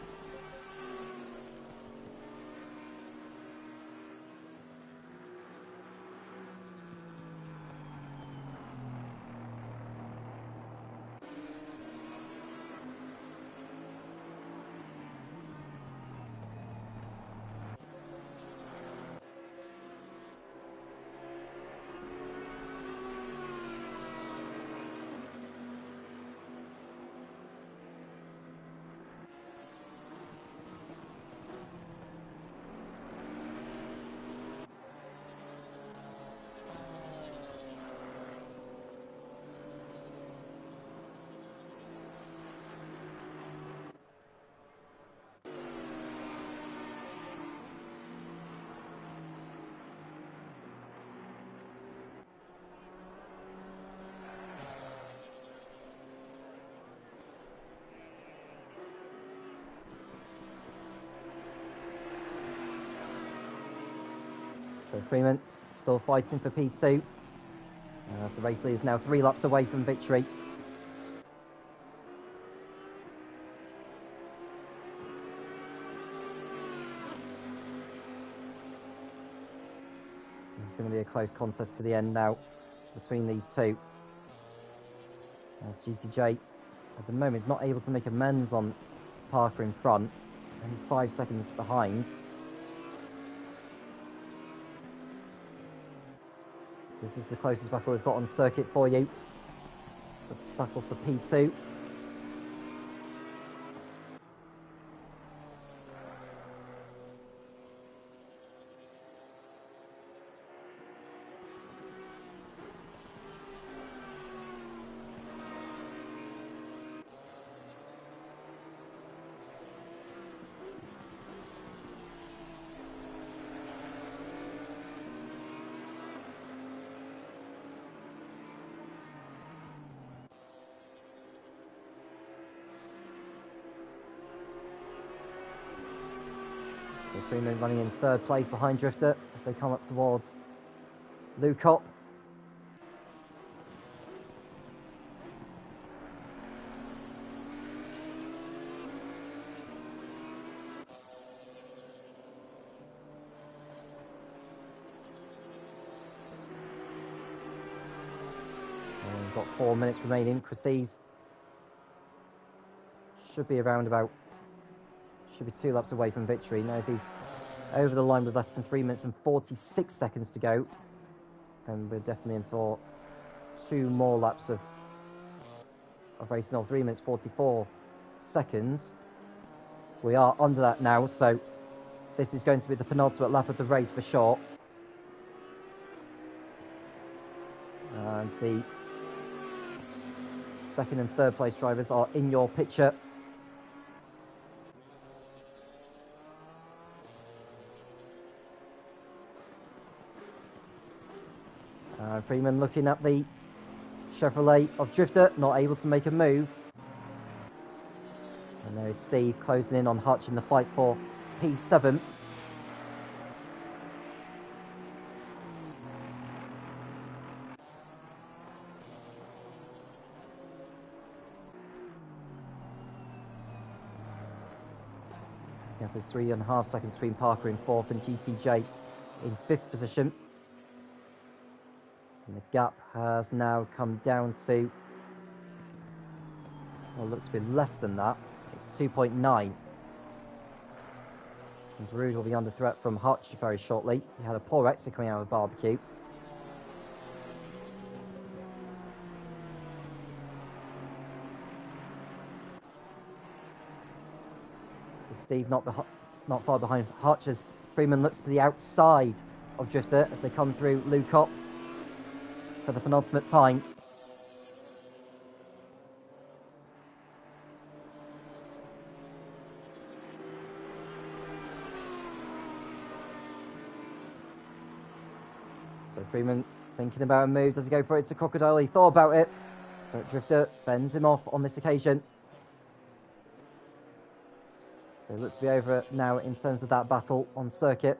Speaker 1: So Freeman still fighting for P2, as the race leader is now 3 laps away from victory. This is going to be a close contest to the end now between these two, as GTJ at the moment is not able to make amends on Parker in front, only 5 seconds behind. This is the closest battle we've got on circuit for you. The battle for P2. So Freeman running in 3rd place behind Drifter as they come up towards Lukop. And we've got 4 minutes remaining. Cresses should be around about, should be 2 laps away from victory. Now if he's over the line with less than 3 minutes and 46 seconds to go, then we're definitely in for 2 more laps of racing. Or 3 minutes 44 seconds. We are under that now, so this is going to be the penultimate lap of the race for sure. And the 2nd and 3rd place drivers are in your picture. Freeman looking at the Chevrolet of Drifter, not able to make a move. And there is Steve closing in on Hutch in the fight for P7. There's 3.5 seconds between Parker in 4th and GTJ in 5th position. And the gap has now come down to, well, looks to be less than that. It's 2.9. And Darude will be under threat from Hutch very shortly. He had a poor exit coming out of barbecue. So Steve not not far behind Hutch as Freeman looks to the outside of Drifter as they come through Lukop for the penultimate time. So Freeman thinking about a move. Does he go for it to Crocodile? He thought about it, but Drifter fends him off on this occasion. So it looks to be over now in terms of that battle on circuit.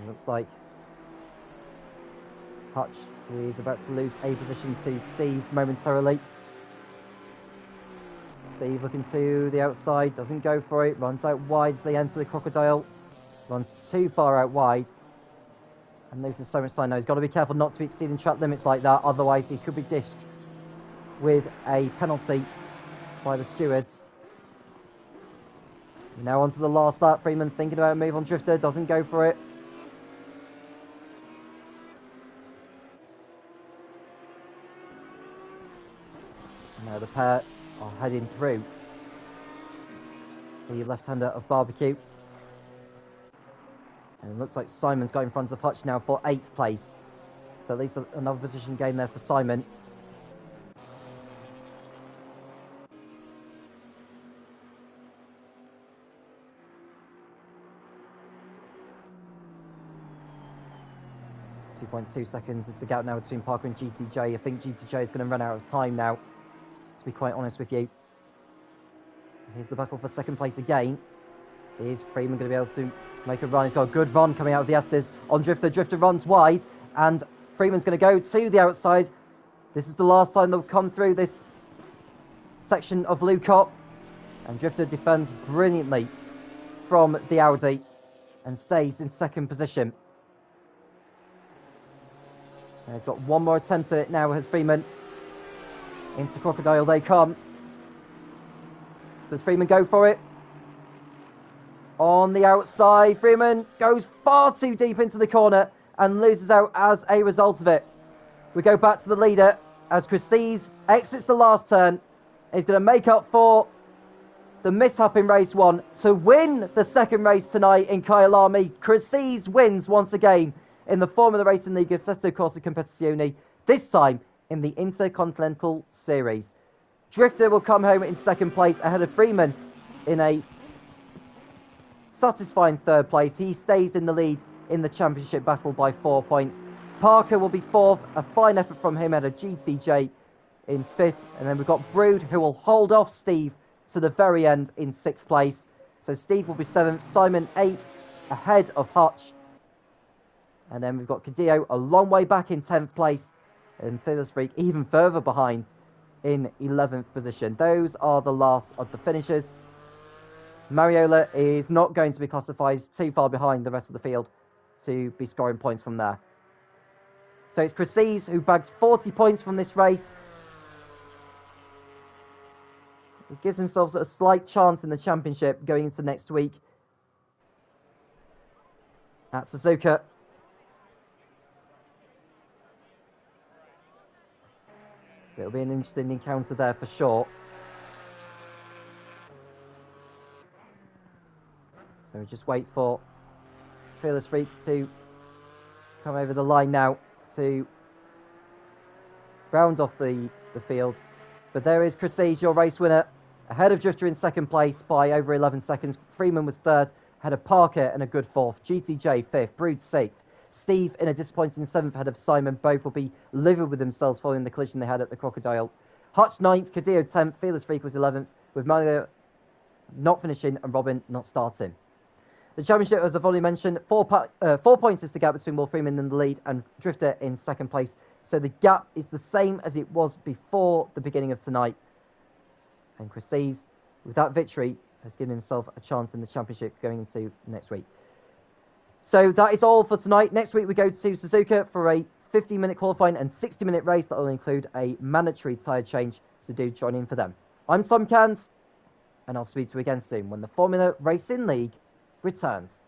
Speaker 1: It looks like Hutch is about to lose a position to Steve momentarily. Steve looking to the outside, doesn't go for it, runs out wide as they enter the Crocodile. Runs too far out wide and loses so much time now. He's got to be careful not to be exceeding track limits like that, otherwise he could be dished with a penalty by the stewards. Now onto the last lap. Freeman thinking about a move on Drifter, doesn't go for it. Now the pair are heading through the left-hander of Barbecue. And it looks like Simon's got in front of Hutch now for 8th place. So at least another position gain there for Simon. .2 seconds is the gap now between Parker and GTJ. I think GTJ is going to run out of time now, to be quite honest with you. Here's the battle for second place again. Is Freeman going to be able to make a run? He's got a good run coming out of the S's on Drifter. Drifter runs wide, and Freeman's going to go to the outside. This is the last time they'll come through this section of Lukop. And Drifter defends brilliantly from the Audi and stays in second position. And he's got one more attempt at it now as Freeman. Into Crocodile they come. Does Freeman go for it? On the outside, Freeman goes far too deep into the corner and loses out as a result of it. We go back to the leader as Christie's exits the last turn. He's going to make up for the mishap in race 1 to win the second race tonight in Kyalami. Christie's wins once again in the Formula Racing League Assetto Corsa Competizione, this time in the Intercontinental Series. Drifter will come home in second place ahead of Freeman in a satisfying third place. He stays in the lead in the championship battle by 4 points. Parker will be fourth, a fine effort from him at a GTJ in fifth. And then we've got Brood, who will hold off Steve to the very end in sixth place. So Steve will be seventh, Simon eighth, ahead of Hutch. And then we've got Cadillo a long way back in 10th place, and Fearless Freak even further behind in 11th position. Those are the last of the finishers. Mariola is not going to be classified too far behind the rest of the field to be scoring points from there. So it's Christie's who bags 40 points from this race. He gives himself a slight chance in the championship going into next week at Suzuka. So it'll be an interesting encounter there for sure. So we just wait for Fearless Freak to come over the line now to round off the field. But there is Christie's, your race winner, ahead of Drifter in second place by over 11 seconds. Freeman was third, ahead of Parker and a good fourth. GTJ fifth, Brood sixth. Steve in a disappointing seventh ahead of Simon. Both will be livid with themselves following the collision they had at the Crocodile. Hutch ninth, Cadillo 10th, Fearless Freak was 11th, with Mario not finishing and Robin not starting. The championship, as I've already mentioned, 4 points is the gap between Will Freeman in the lead and Drifter in second place. So the gap is the same as it was before the beginning of tonight. And Christie's, with that victory, has given himself a chance in the championship going into next week. So that is all for tonight. Next week we go to Suzuka for a 15-minute qualifying and 60-minute race that will include a mandatory tyre change, so do join in for them. I'm Tom Cairns, and I'll speak to you again soon when the Formula Racing League returns.